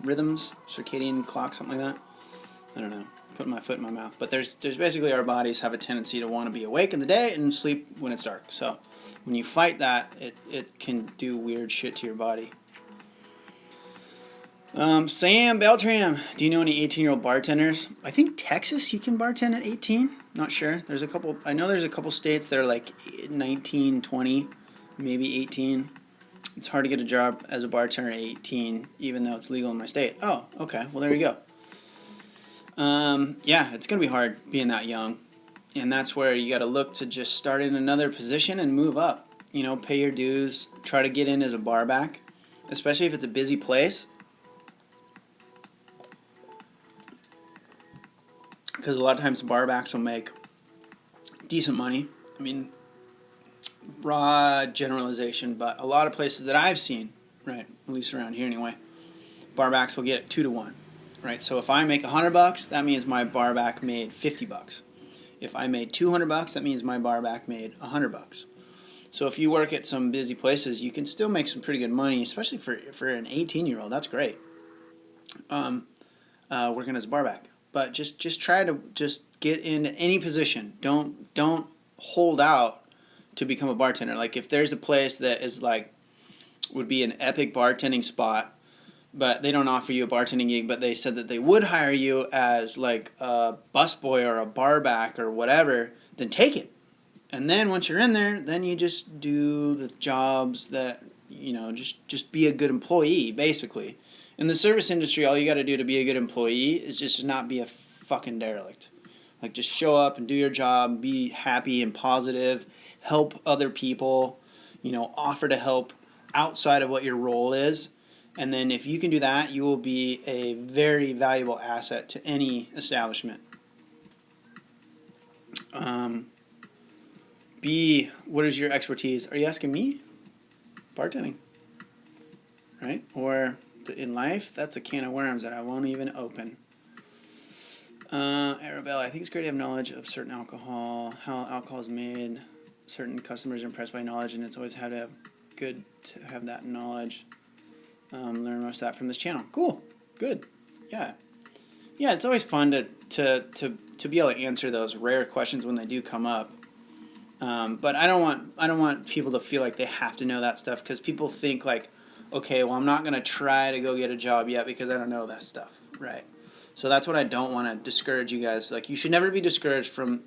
A: rhythms, circadian clock, something like that. I don't know. Putting my foot in my mouth. But there's basically, our bodies have a tendency to want to be awake in the day and sleep when it's dark. So when you fight that, it can do weird shit to your body. Sam Beltram, do you know any 18-year-old bartenders? I think Texas you can bartend at 18. Not sure. I know there's a couple states that are like 19, 20. Maybe 18. It's hard to get a job as a bartender at 18, even though it's legal in my state. Oh, okay. Well, there you go. Yeah, it's going to be hard being that young. And that's where you got to look to just start in another position and move up. Pay your dues. Try to get in as a bar back, especially if it's a busy place. Because a lot of times the bar backs will make decent money. I mean, raw generalization, but a lot of places that I've seen, right, at least around here anyway, barbacks will get 2 to 1, right? So if I make $100, that means my barback made $50. If I made $200, that means my barback made $100. So if you work at some busy places, you can still make some pretty good money, especially for an 18-year-old. That's great. Working as a barback, but just try to just get into any position. Don't hold out to become a bartender. Like if there's a place that is like, would be an epic bartending spot, but they don't offer you a bartending gig, but they said that they would hire you as like a busboy or a barback or whatever, then take it. And then once you're in there, then you just do the jobs that, just be a good employee, basically. In the service industry, all you got to do to be a good employee is just not be a fucking derelict. Like just show up and do your job, be happy and positive, help other people, offer to help outside of what your role is. And then if you can do that, you will be a very valuable asset to any establishment. B, what is your expertise? Are you asking me? Bartending. Right? Or in life, that's a can of worms that I won't even open. Arabella, I think it's great to have knowledge of certain alcohol, how alcohol is made. Certain customers are impressed by knowledge, and it's always good to have that knowledge. Learn most of that from this channel. Cool. Good. Yeah. Yeah, it's always fun to be able to answer those rare questions when they do come up. But I don't want people to feel like they have to know that stuff, because people think like, okay, well, I'm not going to try to go get a job yet because I don't know that stuff, right? So that's what I don't want to discourage you guys. Like, you should never be discouraged from,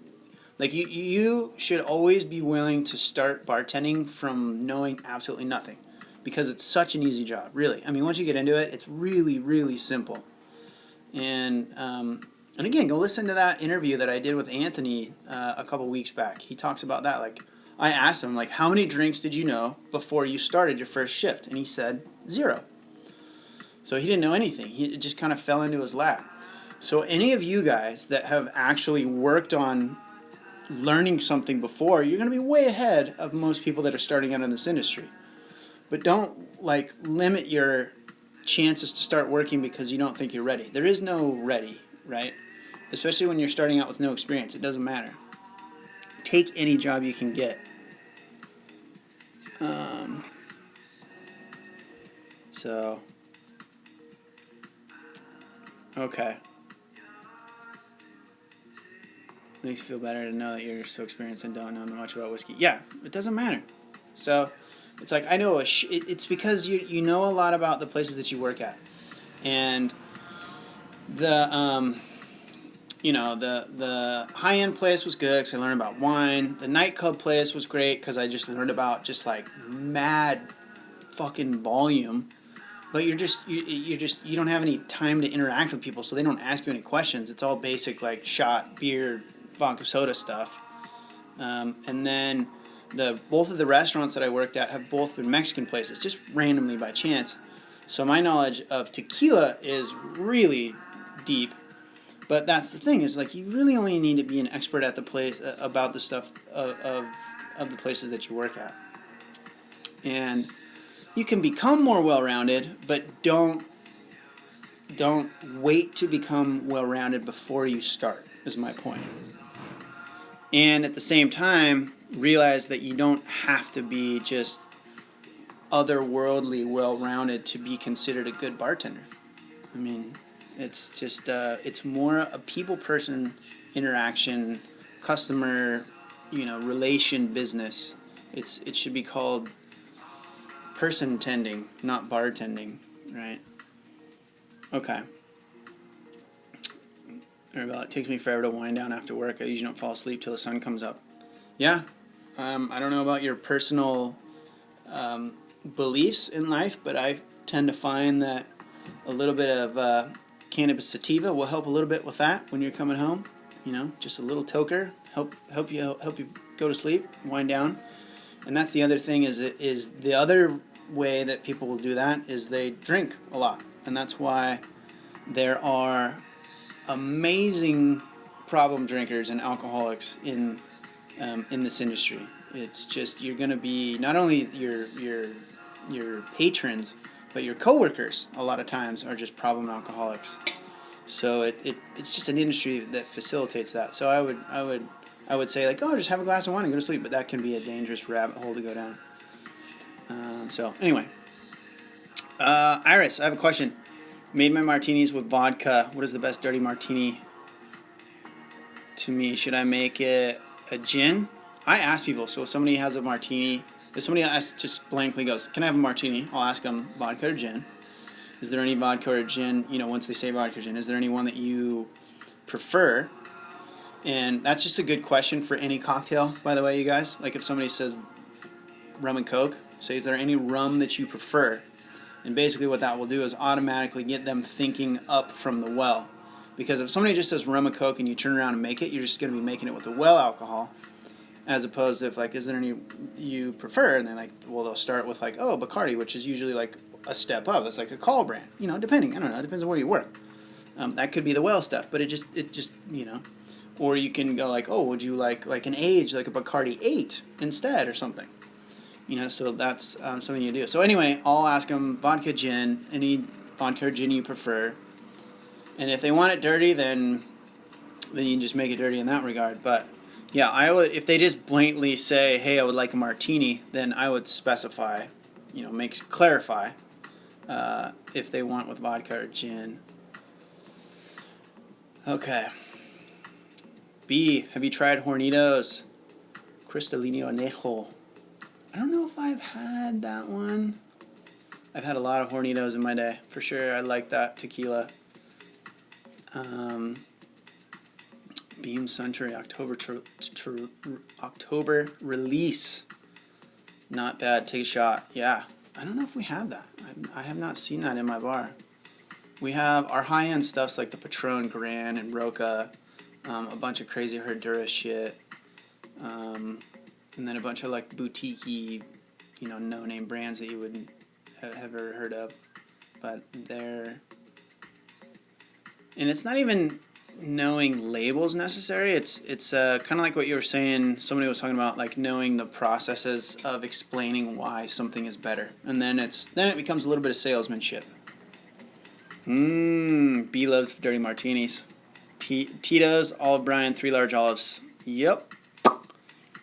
A: like, you should always be willing to start bartending from knowing absolutely nothing, because it's such an easy job, really. I mean, once you get into it, it's really, really simple. And again, go listen to that interview that I did with Anthony a couple weeks back. He talks about that. Like, I asked him, like, how many drinks did you know before you started your first shift? And he said 0. So he didn't know anything. It just kind of fell into his lap. So any of you guys that have actually worked on learning something before, you're going to be way ahead of most people that are starting out in this industry. But don't, like, limit your chances to start working because you don't think you're ready. There is no ready, right? Especially when you're starting out with no experience. It doesn't matter. Take any job you can get. Okay. Makes you feel better to know that you're so experienced and don't know much about whiskey. Yeah, it doesn't matter. So it's like, I know it's because you know a lot about the places that you work at, and the the high end place was good because I learned about wine. The nightclub place was great because I just learned about just like mad fucking volume. But you don't have any time to interact with people, so they don't ask you any questions. It's all basic like shot, beer, vodka, soda stuff. And then both of the restaurants that I worked at have both been Mexican places, just randomly by chance. So my knowledge of tequila is really deep. But that's the thing, is like, you really only need to be an expert at the place about the stuff of the places that you work at. And you can become more well-rounded, but don't wait to become well-rounded before you start, is my point. And at the same time, realize that you don't have to be just otherworldly well-rounded to be considered a good bartender. I mean, it's just it's more a people-person interaction, customer, relation business. It should be called person tending, not bartending, right? Okay. It takes me forever to wind down after work. I usually don't fall asleep till the sun comes up. Yeah. I don't know about your personal beliefs in life, but I tend to find that a little bit of cannabis sativa will help a little bit with that when you're coming home. Just a little toker, help you go to sleep, wind down. And that's the other thing, is the other way that people will do that is they drink a lot. And that's why there are amazing problem drinkers and alcoholics in this industry. It's just, you're going to be, not only your patrons, but your coworkers a lot of times are just problem alcoholics. So it's just an industry that facilitates that. So I would say, like, oh, just have a glass of wine and go to sleep, but that can be a dangerous rabbit hole to go down. So anyway, Iris, I have a question. Made my martinis with vodka. What is the best dirty martini to me? Should I make it a gin? I ask people. So if somebody has a martini, if somebody just blankly goes, can I have a martini? I'll ask them, vodka or gin? Is there any vodka or gin, once they say vodka or gin, is there any one that you prefer? And that's just a good question for any cocktail, by the way, you guys. Like, if somebody says rum and coke, say, is there any rum that you prefer? And basically what that will do is automatically get them thinking up from the well. Because if somebody just says rum and coke and you turn around and make it, you're just going to be making it with the well alcohol. As opposed to, if, like, is there any you prefer? And then, like, well, they'll start with, like, oh, Bacardi, which is usually, like, a step up. It's like a call brand. Depending. I don't know. It depends on where you work. That could be the well stuff. But it just Or you can go like, oh, would you like an age, like a Bacardi 8 instead or something? So that's something you do. So anyway, I'll ask them vodka, gin, any vodka or gin you prefer. And if they want it dirty, then you can just make it dirty in that regard. But yeah, I would, if they just blatantly say, hey, I would like a martini, then I would specify, clarify if they want with vodka or gin. Okay. B, have you tried Hornitos? Cristalino Anejo. I don't know if I've had that one. I've had a lot of Hornitos in my day. For sure, I like that tequila. Beam Suntory October release. Not bad. Take a shot. Yeah. I don't know if we have that. I have not seen that in my bar. We have our high-end stuffs like the Patron Grand and Roca, a bunch of crazy Herradura shit, and then a bunch of like boutique-y, no-name brands that you wouldn't have ever heard of. But they're... And it's not even knowing labels necessary. It's kind of like what you were saying. Somebody was talking about like knowing the processes of explaining why something is better, and then it becomes a little bit of salesmanship. B loves dirty martinis. Tito's Olive Brine 3 large olives. Yep,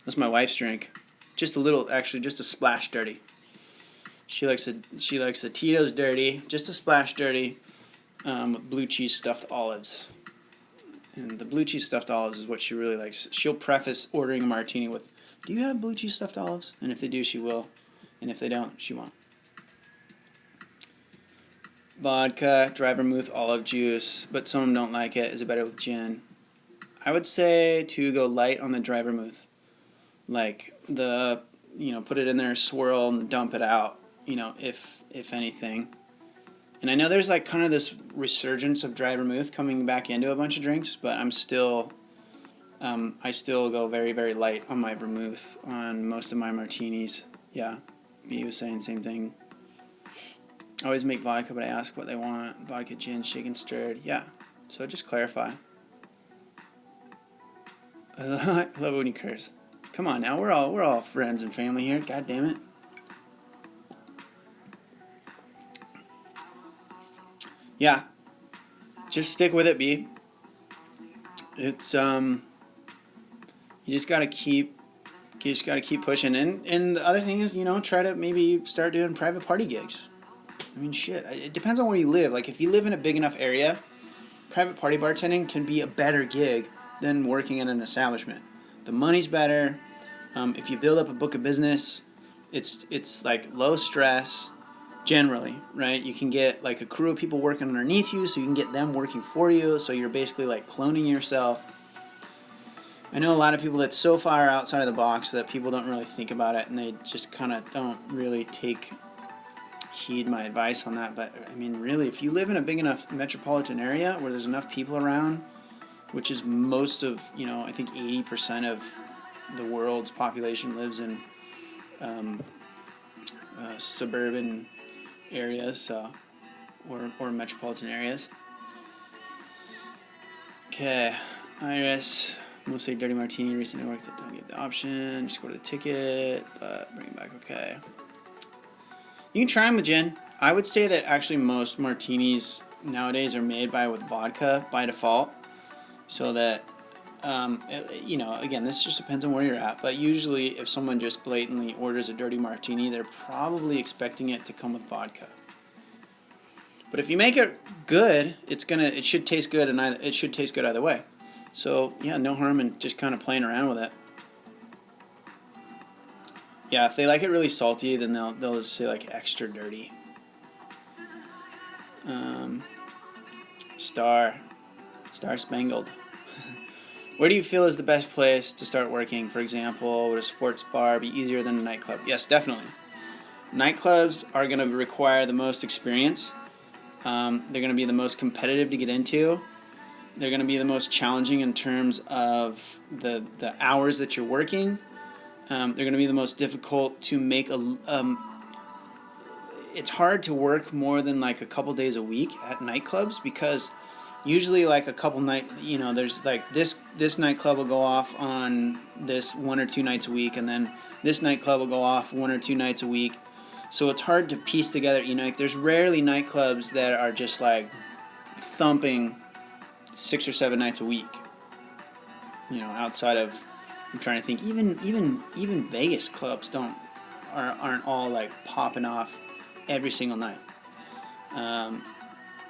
A: that's my wife's drink. Just a little, actually, just a splash dirty. She likes the Tito's dirty, just a splash dirty, with blue cheese stuffed olives. And the blue cheese stuffed olives is what she really likes. She'll preface ordering a martini with, do you have blue cheese stuffed olives? And if they do, she will. And if they don't, she won't. Vodka, dry vermouth, olive juice. But some don't like it. Is it better with gin? I would say to go light on the dry vermouth. Like put it in there, swirl, and dump it out, if anything. And I know there's like kind of this resurgence of dry vermouth coming back into a bunch of drinks, but I still go very, very light on my vermouth on most of my martinis. Yeah, he was saying the same thing. I always make vodka, but I ask what they want. Vodka, gin, shaken, stirred. Yeah, so just clarify. I love it when you curse. Come on now, we're all friends and family here. God damn it. Yeah, just stick with it, B. It's you just gotta keep pushing. And the other thing is, try to maybe start doing private party gigs. I mean, shit, it depends on where you live. Like if you live in a big enough area, private party bartending can be a better gig than working in an establishment. The money's better. If you build up a book of business, it's like low stress. Generally, right? You can get like a crew of people working underneath you, so you can get them working for you, so you're basically like cloning yourself. I know a lot of people that's so far outside of the box that people don't really think about it, and they just kind of don't really take heed my advice on that. But I mean, really, if you live in a big enough metropolitan area where there's enough people around, which is most of, I think 80% of the world's population lives in suburban areas, or metropolitan areas. Okay, Iris, mostly dirty martini, recent network that don't get the option. Just go to the ticket, but bring it back. Okay, you can try them with gin. I would say that actually most martinis nowadays are made with vodka by default, so that again, this just depends on where you're at, but usually if someone just blatantly orders a dirty martini, they're probably expecting it to come with vodka. But if you make it good, it should taste good, and it should taste good either way. So yeah, no harm in just kind of playing around with it. Yeah, if they like it really salty, then they'll just say like extra dirty. Star Spangled. Where do you feel is the best place to start working? For example, would a sports bar be easier than a nightclub? Yes, definitely. Nightclubs are going to require the most experience. They're going to be the most competitive to get into. They're going to be the most challenging in terms of the hours that you're working. They're going to be the most difficult to make it's hard to work more than like a couple days a week at nightclubs, because usually like a couple there's like this nightclub will go off on this 1 or 2 nights a week, and then this nightclub will go off 1 or 2 nights a week. So it's hard to piece together, you know, like there's rarely nightclubs that are just like thumping 6 or 7 nights a week. You know, outside of, I'm trying to think, even Vegas clubs aren't all like popping off every single night.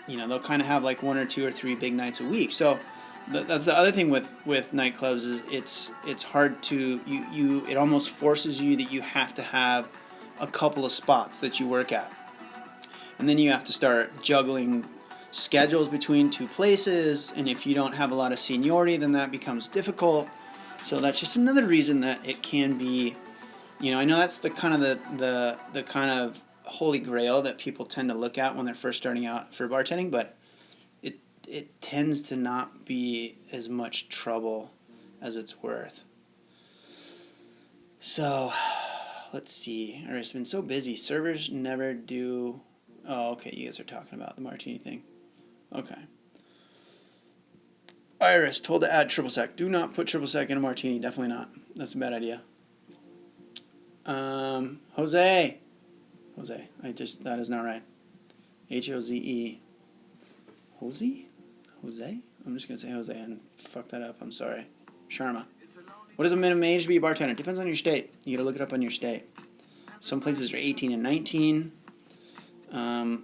A: You know, they'll kind of have like 1 or 2 or 3 big nights a week. So that's the other thing with nightclubs is it's hard to it almost forces you that you have to have a couple of spots that you work at, and then you have to start juggling schedules between 2 places, and if you don't have a lot of seniority, then that becomes difficult. So that's just another reason that it can be, you know, I know that's the kind of the kind of holy grail that people tend to look at when they're first starting out for bartending, but it tends to not be as much trouble as it's worth. So let's see. All right, it's been so busy. Servers never do. Oh, okay. You guys are talking about the martini thing. Okay. Iris told to add triple sec. Do not put triple sec in a martini. Definitely not. That's a bad idea. Jose. That is not right. H-O-Z-E. Jose? Jose? I'm just going to say Jose and fuck that up. I'm sorry. Sharma. What does a minimum age to be a bartender? Depends on your state. You got to look it up on your state. Some places are 18 and 19.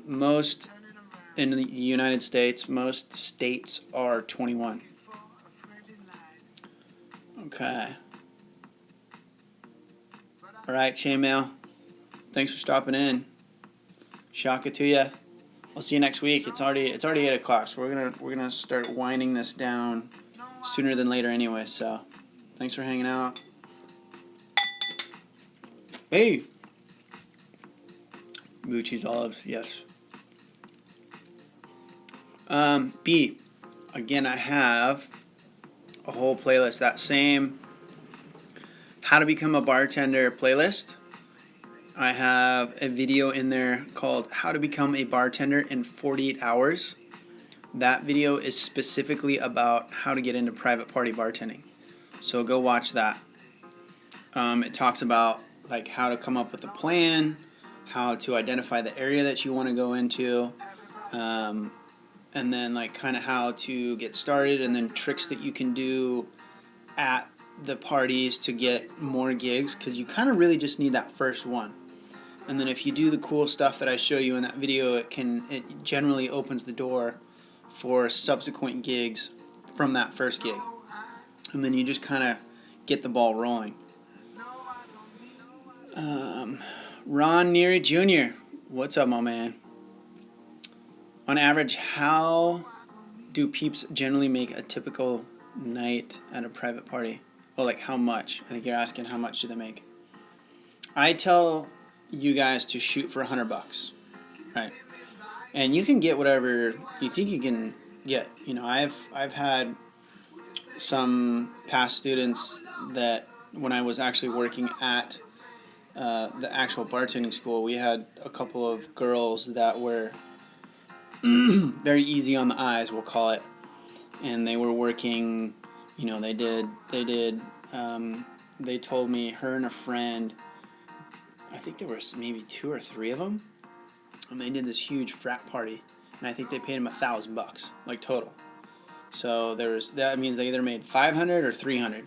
A: Most in the United States, most states are 21. Okay. All right, Chainmail. Thanks for stopping in. Shaka to ya. I'll see you next week. It's already 8 o'clock, so we're gonna start winding this down sooner than later anyway. So, thanks for hanging out. Hey, blue cheese olives, yes. B. Again, I have a whole playlist. That same how to become a bartender playlist. I have a video in there called How to Become a Bartender in 48 Hours. That video is specifically about how to get into private party bartending. So go watch that. It talks about like how to come up with a plan, how to identify the area that you want to go into, and then like kind of how to get started, and then tricks that you can do at the parties to get more gigs, because you kind of really just need that first one. And then if you do the cool stuff that I show you in that video, it generally opens the door for subsequent gigs from that first gig. And then you just kind of get the ball rolling. Ron Neary Jr., what's up, my man? On average, how do peeps generally make a typical night at a private party? Well, like how much? I think you're asking how much do they make. I tell you guys to shoot for $100, right? And you can get whatever you think you can get. You know, I've had some past students that when I was actually working at the actual bartending school, we had a couple of girls that were very easy on the eyes, we'll call it, and they were working. You know, they told me, her and a friend, I think there were maybe 2 or 3 of them, and they did this huge frat party, and I think they paid them $1,000, like total. So that means they either made 500 or 300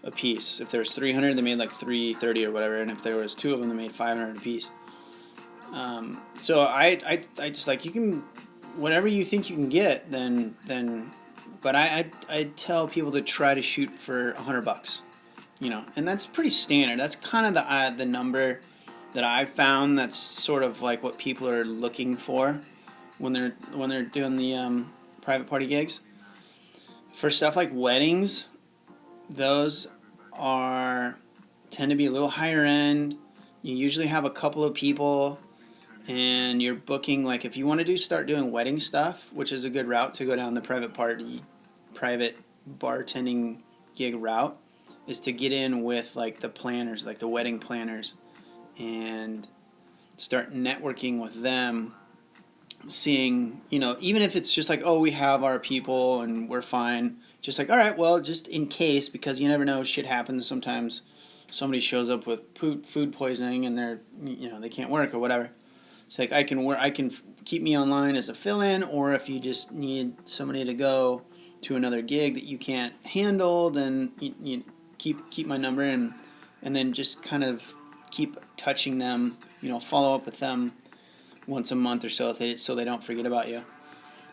A: a piece. If there was 300, they made like 330 or whatever, and if there was 2 of them, they made 500 a piece. So I just like, you can, whatever you think you can get, then. But I tell people to try to shoot for $100. You know, and that's pretty standard. That's kind of the number that I found. That's sort of like what people are looking for when they're doing the private party gigs. For stuff like weddings, those tend to be a little higher end. You usually have a couple of people, and you're booking, like if you want to start doing wedding stuff, which is a good route to go down the private bartending gig route, is to get in with like the planners, like the wedding planners, and start networking with them, seeing, you know, even if it's just like, oh, we have our people and we're fine, Just like, all right, well, just in case, because you never know, shit happens sometimes. Somebody shows up with food poisoning and they're, they can't work or whatever. It's like I can keep me online as a fill-in, or if you just need somebody to go to another gig that you can't handle, then you keep my number and then just kind of keep touching them, follow up with them once a month or so so they don't forget about you.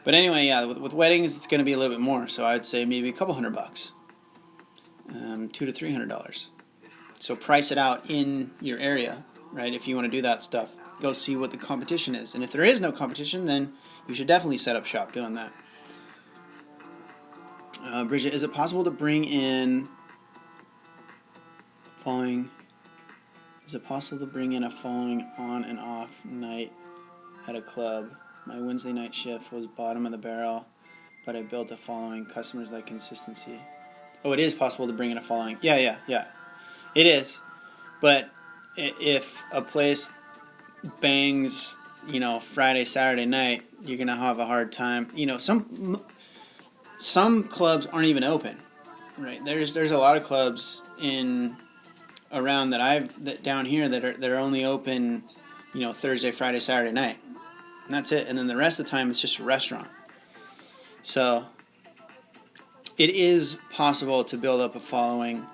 A: But anyway, yeah, with weddings it's going to be a little bit more, so I'd say maybe a couple $100, $200 to $300. So price it out in your area, right? If you want to do that stuff, go see what the competition is, and if there is no competition, then you should definitely set up shop doing that. Bridget, is it possible to bring in following? Is it possible to bring in a following on and off night at a club? My Wednesday night shift was bottom of the barrel, but I built a following. Customers like consistency. Oh, it is possible to bring in a following. Yeah. It is. But if a place bangs, Friday, Saturday night, you're going to have a hard time. Some clubs aren't even open, right? There's a lot of clubs around that down here that are only open, Thursday, Friday, Saturday night. And that's it. And then the rest of the time it's just a restaurant. So it is possible to build up a following,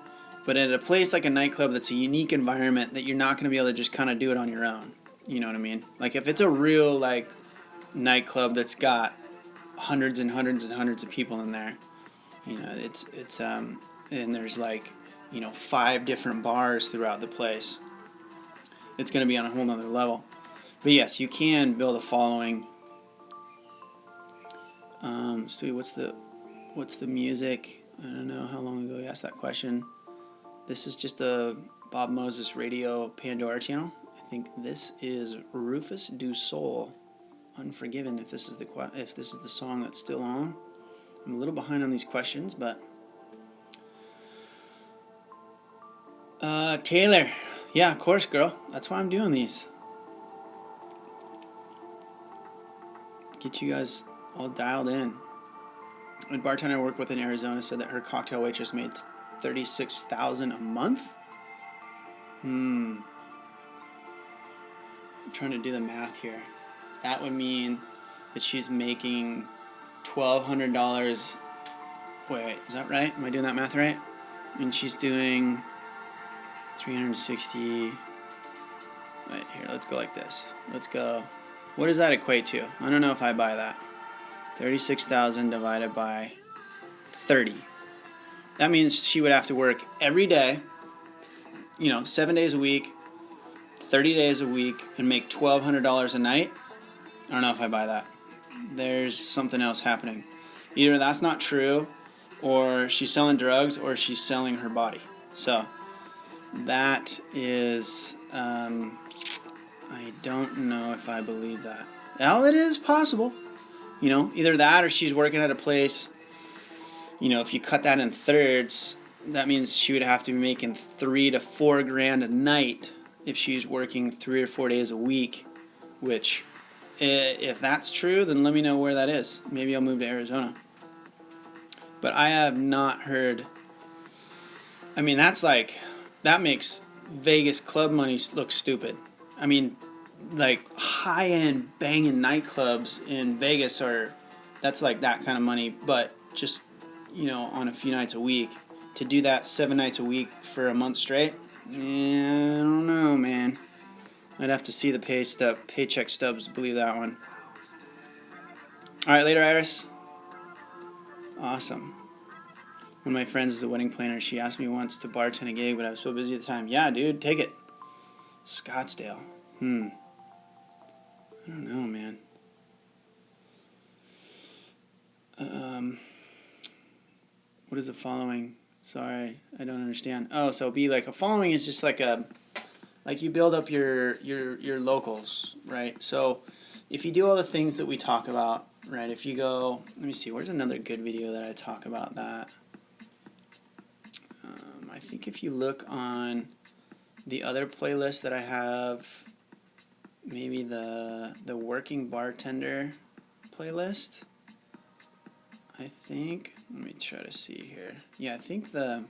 A: but at a place like a nightclub that's a unique environment that you're not going to be able to just kind of do it on your own. You know what I mean? Like if it's a real nightclub that's got hundreds and hundreds and hundreds of people in there, it's and there's 5 different bars throughout the place. It's going to be on a whole nother level. But yes, you can build a following. Stewie, what's the music? I don't know how long ago you asked that question. This is just a Bob Moses Radio Pandora channel. I think this is Rufus Du Sol, Unforgiven. If this is the song that's still on, I'm a little behind on these questions, but Taylor, yeah, of course, girl. That's why I'm doing these. Get you guys all dialed in. A bartender I work with in Arizona said that her cocktail waitress made $36,000 a month. I'm trying to do the math here. That would mean that she's making $1,200. Wait, is that right? Am I doing that math right? And she's doing 360. Wait, here, let's go like this. Let's go. What does that equate to? I don't know if I buy that. 36,000 divided by 30. That means she would have to work every day, 7 days a week, 30 days a week, and make $1,200 a night. I don't know if I buy that. There's something else happening. Either that's not true, or she's selling drugs, or she's selling her body. So that is, I don't know if I believe that. Well, it is possible. Either that or she's working at a place, if you cut that in thirds, that means she would have to be making $3,000 to $4,000 a night if she's working 3 or 4 days a week, which, if that's true, then let me know where that is. Maybe I'll move to Arizona. But I have not heard, that makes Vegas club money look stupid. High-end banging nightclubs in Vegas that's that kind of money, but just, on a few nights a week. To do that 7 nights a week for a month straight, I don't know, man. I'd have to see the paycheck stubs to believe that one. Alright, later, Iris. Awesome. One of my friends is a wedding planner. She asked me once to bartend a gig, but I was so busy at the time. Yeah, dude, take it. Scottsdale. I don't know, man. What is the following? Sorry, I don't understand. Oh, so a following is just you build up your locals, right? So if you do all the things that we talk about, right? If you go, let me see, where's another good video that I talk about that? I think if you look on the other playlist that I have, maybe the working bartender playlist, I think, let me try to see here. Yeah, I think the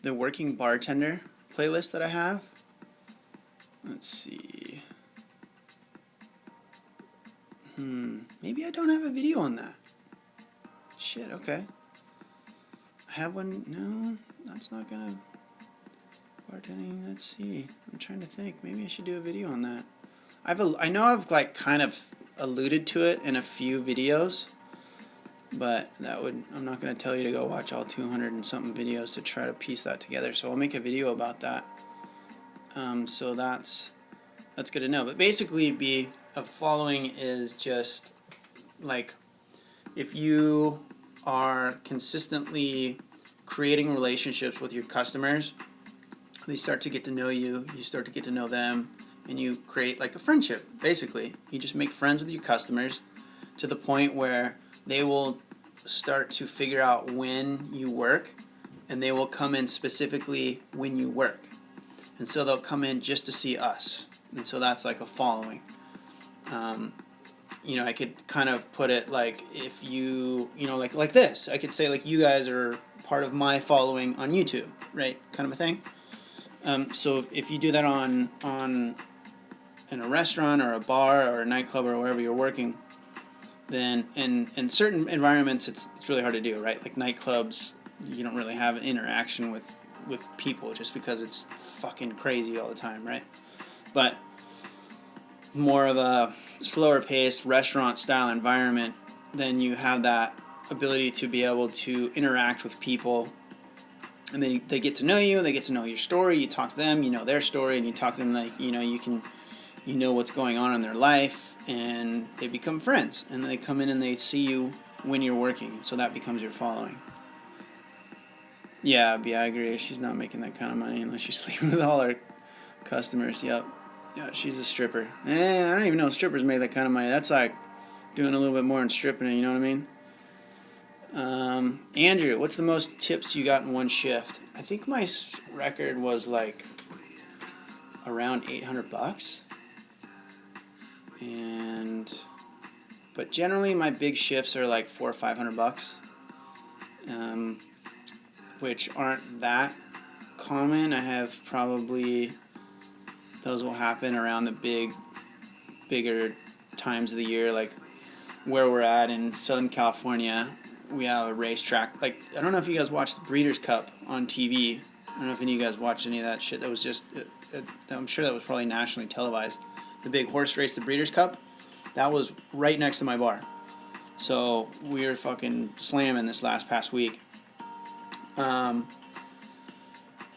A: working bartender playlist that I have, let's see. Maybe I don't have a video on that. Shit, okay. I have one, no, that's not gonna, bartending, let's see. I'm trying to think, maybe I should do a video on that. I know I've like kind of alluded to it in a few videos, but I'm not going to tell you to go watch all 200 and something videos to try to piece that together, so I'll make a video about that. So that's good to know. But basically, a following is just like if you are consistently creating relationships with your customers, they start to get to know you, you start to get to know them, and you create like a friendship, basically. You just make friends with your customers to the point where they will start to figure out when you work, and they will come in specifically when you work. And so they'll come in just to see us. And so that's like a following. I could kind of put it like if like this. I could say like you guys are part of my following on YouTube, right? Kind of a thing. So if you do that in a restaurant or a bar or a nightclub or wherever you're working, then in certain environments it's really hard to do, right? Like nightclubs, you don't really have an interaction with people just because it's fucking crazy all the time, right? But more of a slower paced restaurant style environment, then you have that ability to be able to interact with people, and they get to know you, they get to know your story, you talk to them, you know their story, and you talk to them like, you know what's going on in their life, and they become friends, and they come in and they see you when you're working, so that becomes your following. Yeah, I agree. She's not making that kind of money unless she's sleeping with all her customers. Yep. Yeah, she's a stripper. I don't even know if strippers make that kind of money. That's like doing a little bit more than stripping it, you know what I mean? Andrew, what's the most tips you got in one shift? I think my record was like around $800. But generally my big shifts are like $400 or $500, which aren't that common. I have probably, those will happen around the bigger times of the year, like where we're at in Southern California. We have a racetrack. Like, I don't know if you guys watched the Breeders' Cup on TV. I don't know if any of you guys watched any of that shit. That was just, I'm sure that was probably nationally televised. The big horse race, the Breeders' Cup, that was right next to my bar. So we were fucking slamming this past week.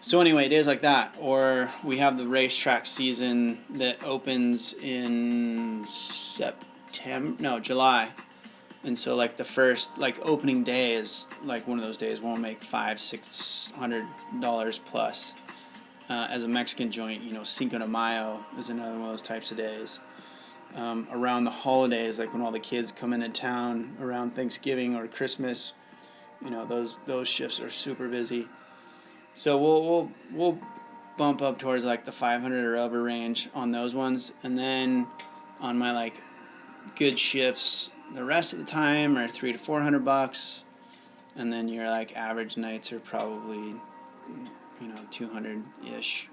A: So anyway, days like that. Or we have the racetrack season that opens in July. And so like the first like opening day is like one of those days we'll make $500-$600 plus. As a Mexican joint, Cinco de Mayo is another one of those types of days. Around the holidays, like when all the kids come into town around Thanksgiving or Christmas, those shifts are super busy. So we'll bump up towards like the 500 or over range on those ones, and then on my like good shifts, the rest of the time are $300 to $400, and then your like average nights are probably 200-ish,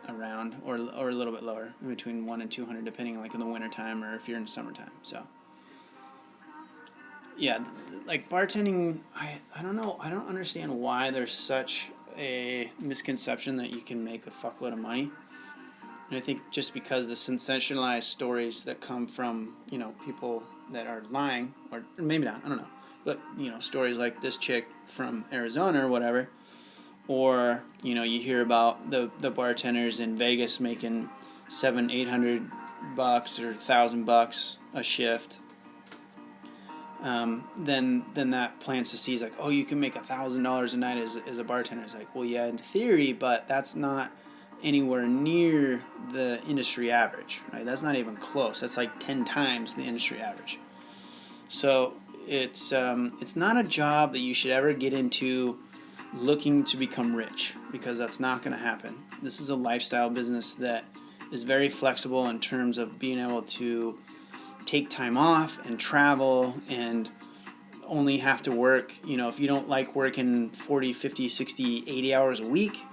A: around, or a little bit lower, in between 100 and 200, depending like in the wintertime or if you're in the summertime. So yeah, like bartending, I don't know, I don't understand why there's such a misconception that you can make a fuckload of money. And I think just because the sensationalized stories that come from, people that are lying, or maybe not, I don't know, but, stories like this chick from Arizona or whatever, or, you hear about the bartenders in Vegas making $700-$800 or $1,000 a shift. Then that plants the seeds like, oh, you can make $1,000 a night as a bartender. It's like, well, yeah, in theory, but that's not anywhere near the industry average, right? That's not even close. That's like 10 times the industry average. So it's not a job that you should ever get into looking to become rich, because that's not going to happen. This is a lifestyle business that is very flexible in terms of being able to take time off and travel and only have to work, if you don't like working 40, 50, 60, 80 hours a week,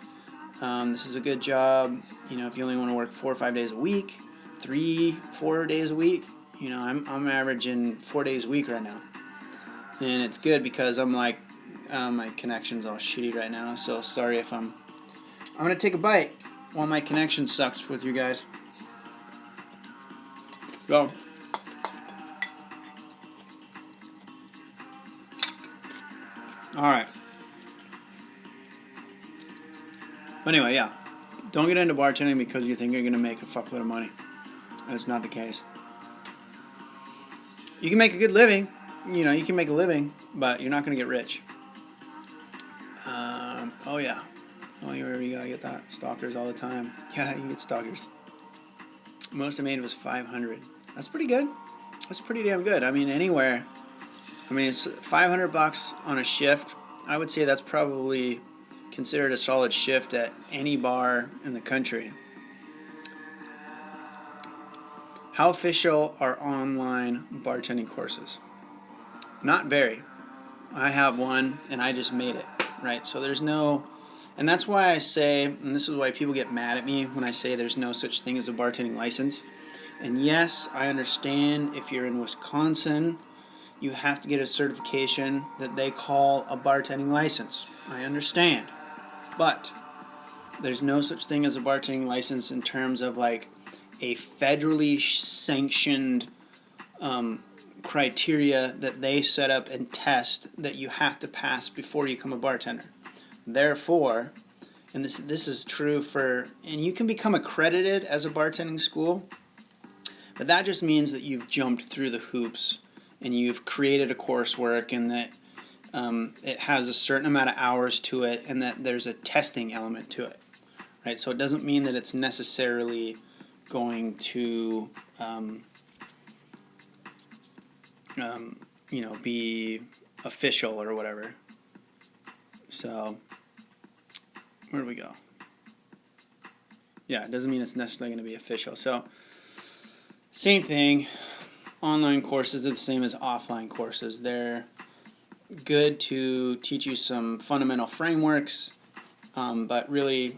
A: this is a good job. If you only want to work 4 or 5 days a week, 3, 4 days a week, I'm averaging 4 days a week right now. And it's good because I'm like, my connection's all shitty right now, so sorry if I'm going to take a bite while my connection sucks with you guys. So, alright. But anyway, yeah. Don't get into bartending because you think you're going to make a fuckload of money. That's not the case. You can make a good living. You can make a living, but you're not going to get rich. Oh, yeah. Oh, you gotta get that. Stalkers all the time. Yeah, you can get stalkers. Most I made was 500. That's pretty good. That's pretty damn good. I mean, anywhere. It's $500 on a shift. I would say that's probably considered a solid shift at any bar in the country. How official are online bartending courses? Not very. I have one, and I just made it, right? So there's no... And that's why I say, and this is why people get mad at me when I say there's no such thing as a bartending license. And yes, I understand if you're in Wisconsin, you have to get a certification that they call a bartending license. I understand. But there's no such thing as a bartending license in terms of like a federally sanctioned criteria that they set up and test that you have to pass before you become a bartender. Therefore, and this is true for, and you can become accredited as a bartending school, but that just means that you've jumped through the hoops and you've created a coursework and that it has a certain amount of hours to it and that there's a testing element to it, right? So it doesn't mean that it's necessarily going to be official or whatever. So where do we go? Yeah, it doesn't mean it's necessarily going to be official. So same thing. Online courses are the same as offline courses. They're good to teach you some fundamental frameworks, but really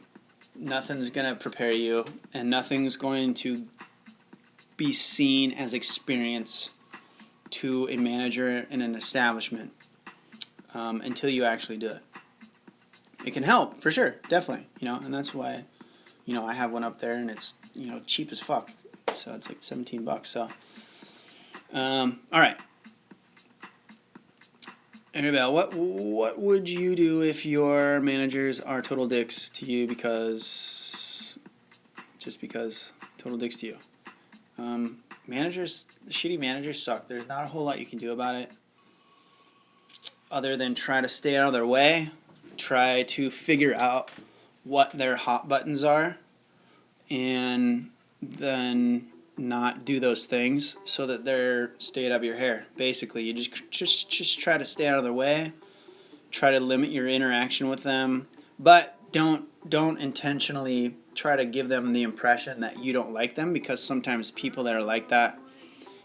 A: nothing's going to prepare you and nothing's going to be seen as experience to a manager in an establishment until you actually do it. It can help, for sure, definitely, and that's why, I have one up there and it's, cheap as fuck, so it's like $17, so, alright. Annabelle, what would you do if your managers are total dicks to you just because total dicks to you? Shitty managers suck. There's not a whole lot you can do about it other than try to stay out of their way, try to figure out what their hot buttons are, and then not do those things so that they're staying up your hair. Basically, you just try to stay out of their way, try to limit your interaction with them, but don't intentionally try to give them the impression that you don't like them, because sometimes people that are like that,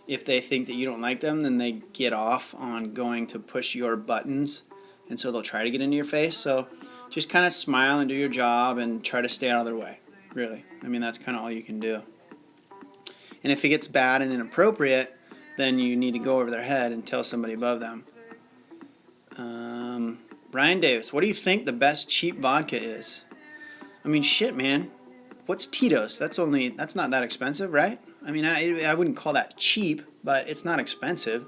A: if they think that you don't like them, then they get off on going to push your buttons, and so they'll try to get into your face. So just kind of smile and do your job and try to stay out of their way, really. That's kind of all you can do. And if it gets bad and inappropriate, then you need to go over their head and tell somebody above them. Brian Davis, what do you think the best cheap vodka is? Shit, man. What's Tito's? That's not that expensive, right? I wouldn't call that cheap, but it's not expensive.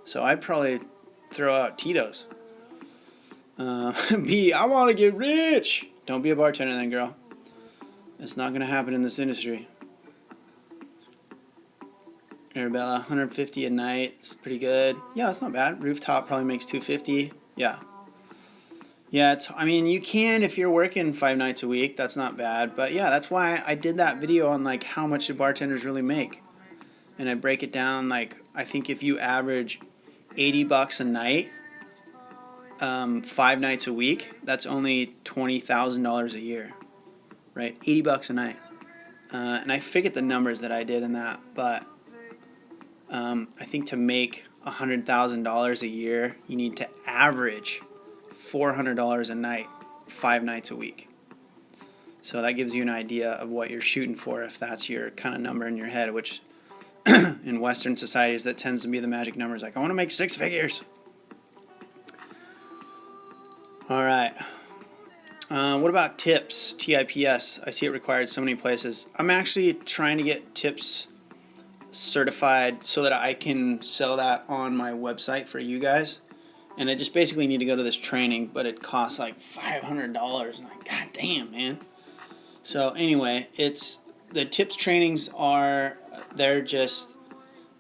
A: So I'd probably throw out Tito's. B, I want to get rich. Don't be a bartender then, girl. It's not going to happen in this industry. Arabella, 150 a night. It's pretty good. Yeah, that's not bad. Rooftop probably makes 250. Yeah. Yeah, you can if you're working 5 nights a week. That's not bad. But yeah, that's why I did that video on like how much do bartenders really make. And I break it down like, I think if you average $80 a night, 5 nights a week, that's only $20,000 a year. Right? $80 a night. And I forget the numbers that I did in that, but I think to make $100,000 a year, you need to average $400 a night, 5 nights a week. So that gives you an idea of what you're shooting for if that's your kind of number in your head, which in Western societies, that tends to be the magic numbers. Like, I want to make 6 figures. All right. What about tips? TIPS. I see it required so many places. I'm actually trying to get tips certified so that I can sell that on my website for you guys. And I just basically need to go to this training, but it costs like $500. And I'm like, God damn, man. So anyway, the tips trainings are, they're just,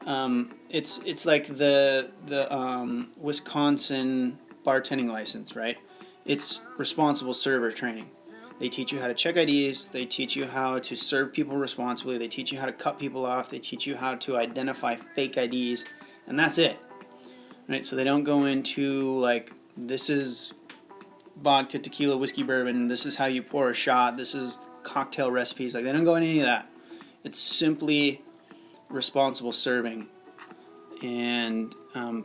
A: it's like the Wisconsin bartending license, right? It's responsible server training. They teach you how to check IDs. They teach you how to serve people responsibly. They teach you how to cut people off. They teach you how to identify fake IDs, and that's it. Right? So they don't go into like, this is vodka, tequila, whiskey, bourbon. This is how you pour a shot. This is cocktail recipes. Like, they don't go into any of that. It's simply responsible serving, and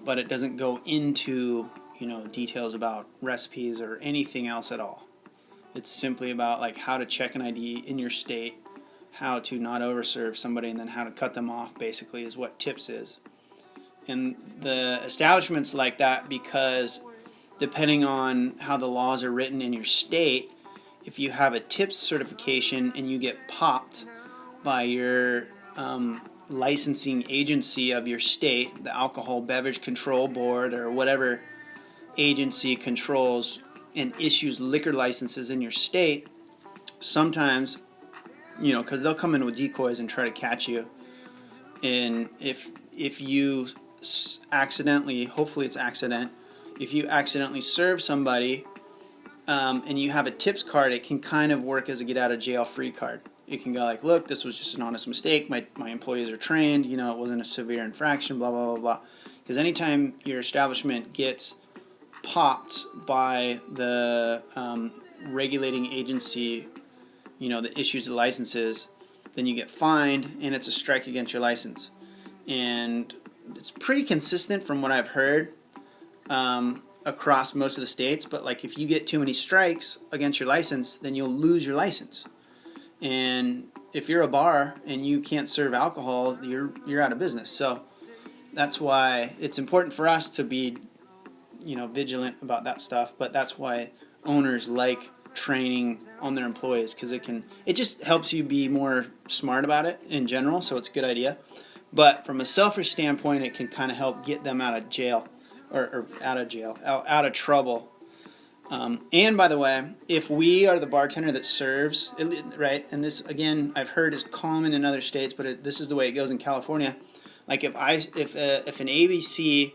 A: but it doesn't go into, you know, details about recipes or anything else at all. It's simply about like how to check an ID in your state, how to not overserve somebody, and then how to cut them off, basically, is what tips is. And the establishments like that because depending on how the laws are written in your state, if you have a tips certification and you get popped by your licensing agency of your state, the Alcohol Beverage Control Board or whatever agency controls and issues liquor licenses in your state, sometimes, you know, because they'll come in with decoys and try to catch you. And if you accidentally, hopefully it's accident, if you accidentally serve somebody and you have a tips card, it can kind of work as a get out of jail free card. It can go like, look, this was just an honest mistake. My employees are trained. You know, it wasn't a severe infraction, blah, blah, blah, blah. Because anytime your establishment gets popped by the regulating agency, you know, that issues the licenses, then you get fined, and it's a strike against your license. And it's pretty consistent from what I've heard across most of the states. But like, if you get too many strikes against your license, then you'll lose your license. And if you're a bar and you can't serve alcohol, you're out of business. So that's why it's important for us to be, you know, vigilant about that stuff. But that's why owners like training on their employees, because it just helps you be more smart about it in general. So it's a good idea. But from a selfish standpoint, it can kind of help get them out of jail, or out of trouble. And by the way, if we are the bartender that serves, right, and this again I've heard is common in other states, but this is the way it goes in California. Like if an ABC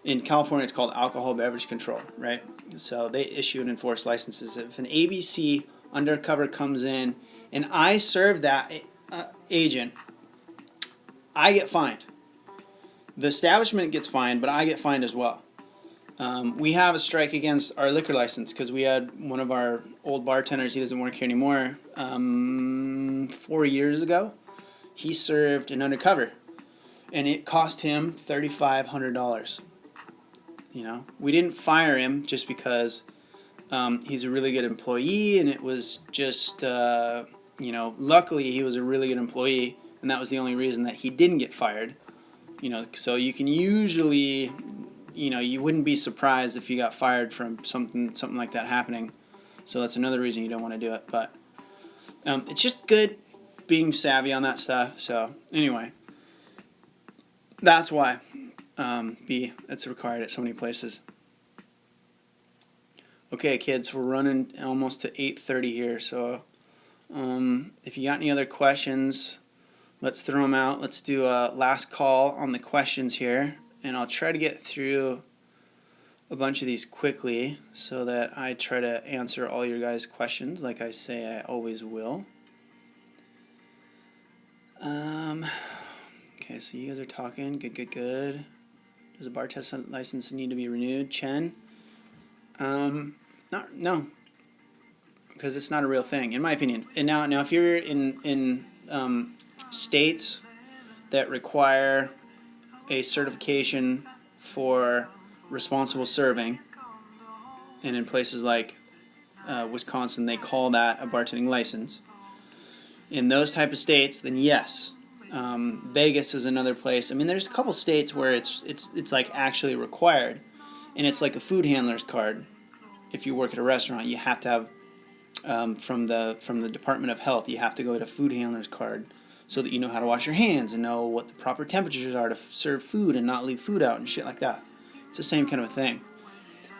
A: in California, it's called Alcohol Beverage Control, right? So they issue and enforce licenses. If an ABC undercover comes in and I serve that agent, I get fined. The establishment gets fined, but I get fined as well. We have a strike against our liquor license because we had one of our old bartenders, he doesn't work here anymore, 4 years ago, he served an undercover, and it cost him $3,500. You know, we didn't fire him just because he's a really good employee, and it was just, you know, luckily he was a really good employee, and that was the only reason that he didn't get fired. You know, so you can usually, you know, you wouldn't be surprised if you got fired from something like that happening. So that's another reason you don't want to do it. But it's just good being savvy on that stuff. So anyway, that's why it's required at so many places. Okay, kids, we're running almost to 8:30 here. So if you got any other questions, let's throw them out. Let's do a last call on the questions here. And I'll try to get through a bunch of these quickly so that I try to answer all your guys' questions like I say I always will. Okay, so you guys are talking. Good. Does a bar test license need to be renewed? Chen? No. Because it's not a real thing, in my opinion. And now if you're in states that require a certification for responsible serving, and in places like Wisconsin, they call that a bartending license. In those type of states, then yes. Vegas is another place. I mean, there's a couple states where it's like actually required, and it's like a food handler's card. If you work at a restaurant, you have to have from the Department of Health, you have to go get a food handler's card so that you know how to wash your hands and know what the proper temperatures are to serve food and not leave food out and shit like that. It's the same kind of a thing.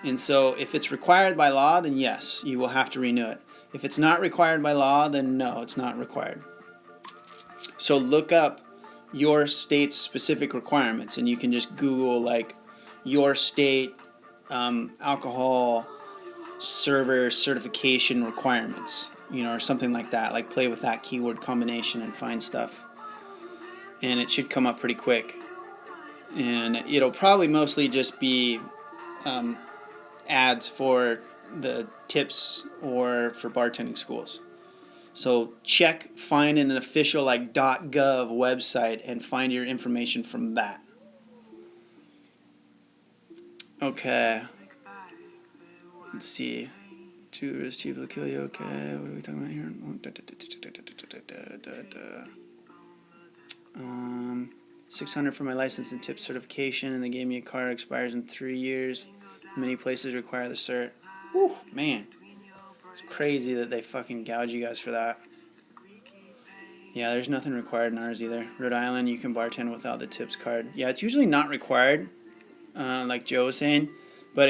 A: And so if it's required by law, then yes, you will have to renew it. If it's not required by law, then no, it's not required. So look up your state's specific requirements, and you can just Google like your state alcohol server certification requirements, or something like that. Like play with that keyword combination and find stuff, and it should come up pretty quick. And it'll probably mostly just be ads for the tips or for bartending schools. So find an official like .gov website and find your information from that. Okay. Let's see. Two is cheap will kill you. Okay, what are we talking about here? 600 for my license and tip certification, and they gave me a card. Expires in 3 years. Many places require the cert. Whew, man. It's crazy that they fucking gouge you guys for that. Yeah, there's nothing required in ours either. Rhode Island, you can bartend without the tips card. Yeah, it's usually not required, like Joe was saying, but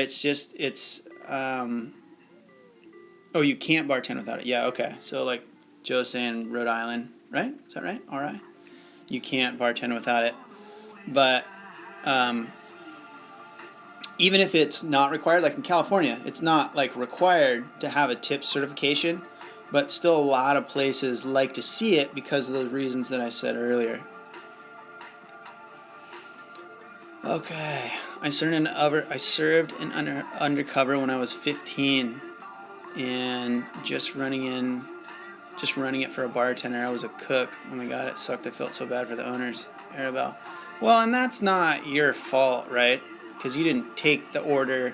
A: oh, you can't bartend without it. Yeah, okay. So like Joe's saying Rhode Island, right? Is that right? All right. You can't bartend without it. But even if it's not required, like in California, it's not like required to have a tip certification, but still a lot of places like to see it because of those reasons that I said earlier. Okay, I served in undercover when I was 15, and just running it for a bartender. I was a cook. Oh my god, it sucked. I felt so bad for the owners. Arabelle. Well, and that's not your fault, right? Because you didn't take the order.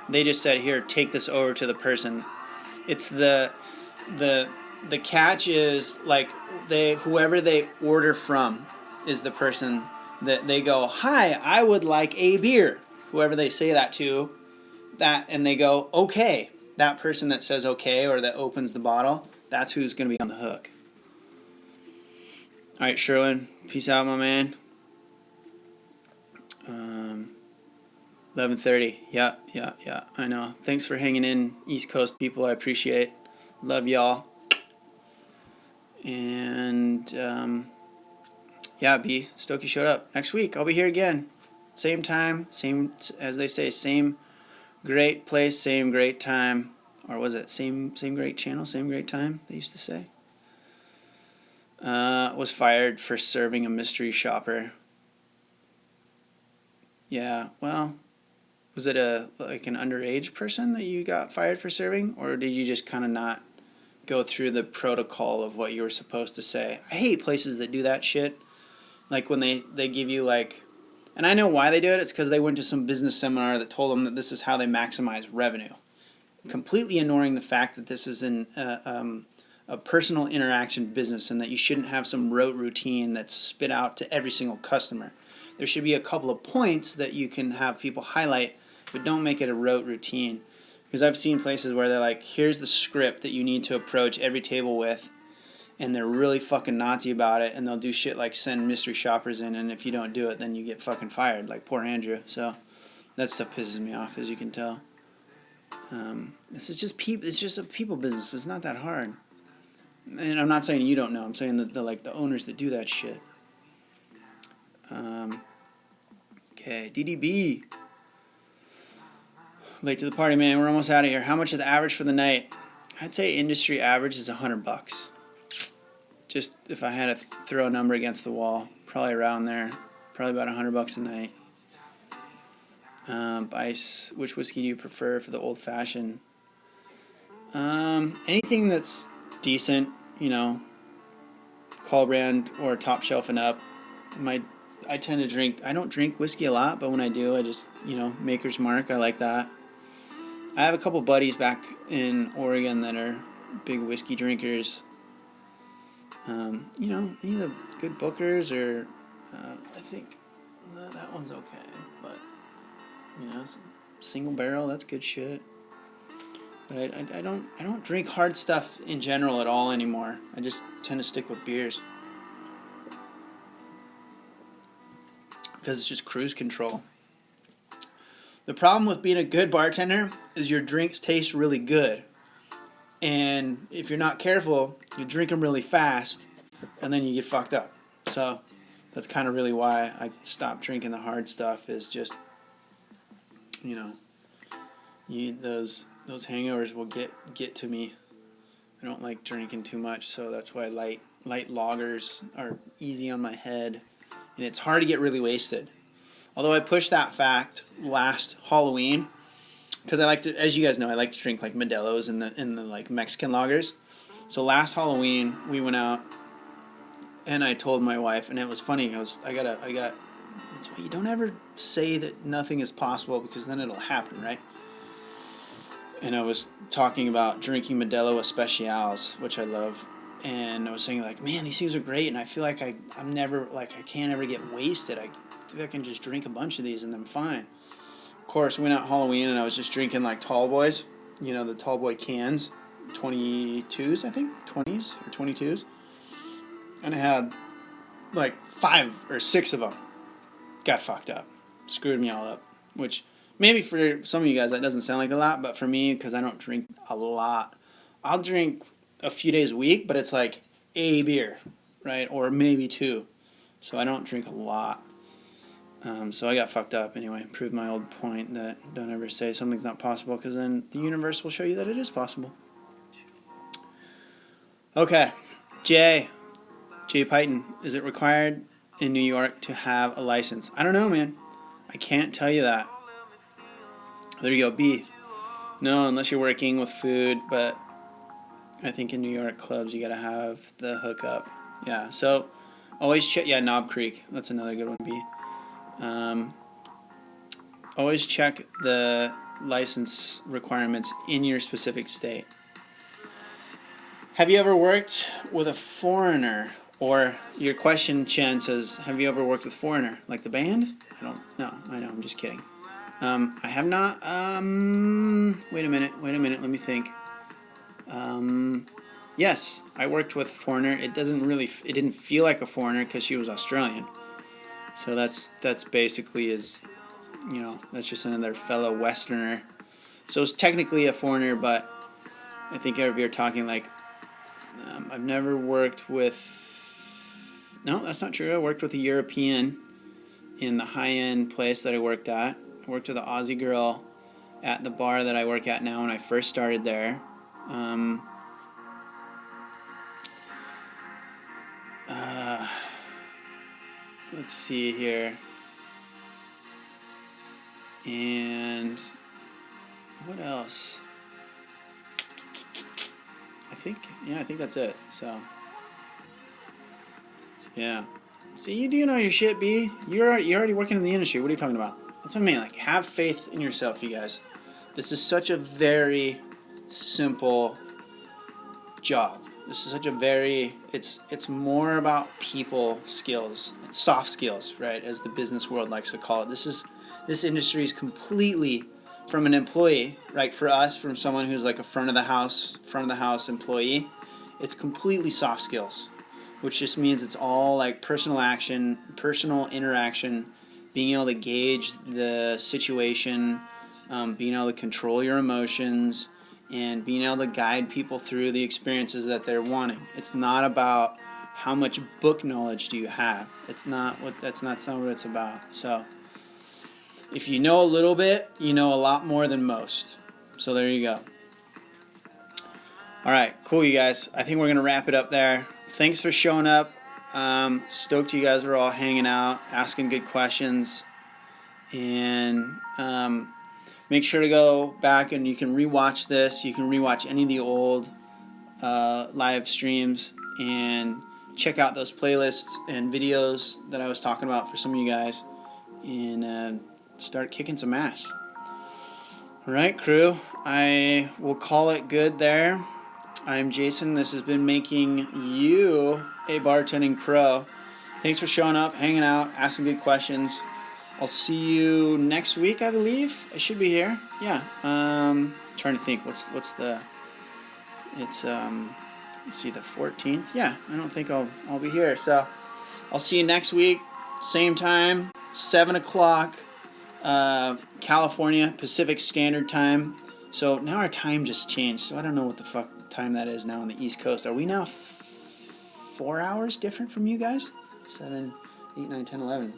A: They just said, here, take this over to the person. It's the catch is like whoever they order from is the person that they go, hi, I would like a beer. Whoever they say that to, and they go, okay. That person that says okay or that opens the bottle, that's who's going to be on the hook. All right, Sherwin, peace out, my man. 11:30. Yeah, I know. Thanks for hanging in, East Coast people. I appreciate. Love y'all. And yeah, B, Stokey showed up. Next week, I'll be here again. Same time, same, as they say, same great place, same great time. Or was it same great channel, same great time, they used to say? Was fired for serving a mystery shopper. Yeah, well, was it like an underage person that you got fired for serving? Or did you just kind of not go through the protocol of what you were supposed to say? I hate places that do that shit. Like when they give you like, and I know why they do it. It's because they went to some business seminar that told them that this is how they maximize revenue. Completely ignoring the fact that this is a personal interaction business and that you shouldn't have some rote routine that's spit out to every single customer. There should be a couple of points that you can have people highlight, but don't make it a rote routine. Because I've seen places where they're like, here's the script that you need to approach every table with, and they're really fucking Nazi about it, and they'll do shit like send mystery shoppers in, and if you don't do it, then you get fucking fired, like poor Andrew. So that stuff pisses me off, as you can tell. This is just it's just a people business. It's not that hard. And I'm not saying you don't know. I'm saying that the owners that do that shit. Okay, DDB. Late to the party, man. We're almost out of here. How much is the average for the night? I'd say industry average is $100. Just if I had to throw a number against the wall, probably around there. Probably about $100 a night. Ice. Which whiskey do you prefer for the old fashioned? Anything that's decent, call brand or top shelf and up. I tend to drink. I don't drink whiskey a lot, but when I do, I just, Maker's Mark. I like that. I have a couple buddies back in Oregon that are big whiskey drinkers. Any of the good Bookers or I think that one's okay, but some single barrel, that's good shit. But I don't drink hard stuff in general at all anymore. I just tend to stick with beers because it's just cruise control. The problem with being a good bartender is your drinks taste really good. And if you're not careful, you drink them really fast, and then you get fucked up. So that's kind of really why I stopped drinking the hard stuff, is just, those hangovers will get to me. I don't like drinking too much, so that's why light lagers are easy on my head. And it's hard to get really wasted. Although I pushed that fact last Halloween, because I like to, as you guys know, I like to drink like Modelo's and the like Mexican lagers. So last Halloween we went out, and I told my wife, and it was funny. It's why you don't ever say that nothing is possible, because then it'll happen, right? And I was talking about drinking Modelo Especials, which I love, and I was saying like, man, these things are great, and I feel like I'm never, like, I can't ever get wasted. I feel I can just drink a bunch of these and I'm fine. Of course, we went out Halloween and I was just drinking like Tall Boys, the Tall Boy cans, 22s, I think, 20s or 22s. And I had like 5 or 6 of them. Got fucked up. Screwed me all up. Which maybe for some of you guys that doesn't sound like a lot, but for me, because I don't drink a lot, I'll drink a few days a week, but it's like a beer, right? Or maybe 2. So I don't drink a lot. So I got fucked up anyway. Proved my old point that don't ever say something's not possible, because then the universe will show you that it is possible. Okay, Jay Python, is it required in New York to have a license? I don't know, man. I can't tell you that. There you go. B, no, unless you're working with food, but I think in New York clubs you gotta have the hookup. Yeah, so always check. Yeah, Knob Creek, that's another good one. B. Always check the license requirements in your specific state. Have you ever worked with a foreigner? Or your question, Chen, says, have you ever worked with foreigner? Like the band? I know, I'm just kidding. I have not. Wait a minute, let me think. Yes, I worked with a foreigner. It didn't feel like a foreigner because she was Australian. So that's basically that's just another fellow Westerner. So it's technically a foreigner, but I think if you're talking like, I've never worked with, no, that's not true. I worked with a European in the high-end place that I worked at. I worked with an Aussie girl at the bar that I work at now when I first started there. Let's see here. And what else? I think that's it. So, yeah. See, you do know your shit, B. You're already working in the industry. What are you talking about? That's what I mean. Like, have faith in yourself, you guys. This is such a very simple job. This is such a very, it's more about people skills. It's soft skills, right? As the business world likes to call it. This industry is completely, from an employee, right? For us, from someone who's like a front of the house employee, it's completely soft skills, which just means it's all like personal action, personal interaction, being able to gauge the situation, being able to control your emotions, and being able to guide people through the experiences that they're wanting. It's not about how much book knowledge do you have. That's not what it's about. So if you know a little bit, you know a lot more than most. So there you go. All right, cool, you guys. I think we're gonna wrap it up there. Thanks for showing up. Stoked you guys were all hanging out, asking good questions, and make sure to go back and you can rewatch this. You can rewatch any of the old live streams and check out those playlists and videos that I was talking about for some of you guys, and start kicking some ass. Alright, crew, I will call it good there. I'm Jason. This has been making you a bartending pro. Thanks for showing up, hanging out, asking good questions. I'll see you next week, I believe. I should be here. Yeah. Trying to think. What's the? It's let's see, the 14th. Yeah. I don't think I'll be here. So I'll see you next week, same time, 7 o'clock, California Pacific Standard Time. So now our time just changed. So I don't know what the fuck time that is now on the East Coast. Are we now 4 hours different from you guys? 7, 8, 9, 10, 11.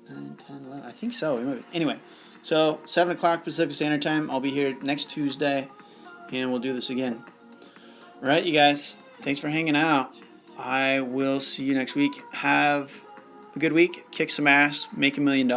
A: 8, 9, 10, 11. I think so. Anyway, so 7 o'clock Pacific Standard Time. I'll be here next Tuesday, and we'll do this again. All right, you guys. Thanks for hanging out. I will see you next week. Have a good week. Kick some ass. Make $1 million.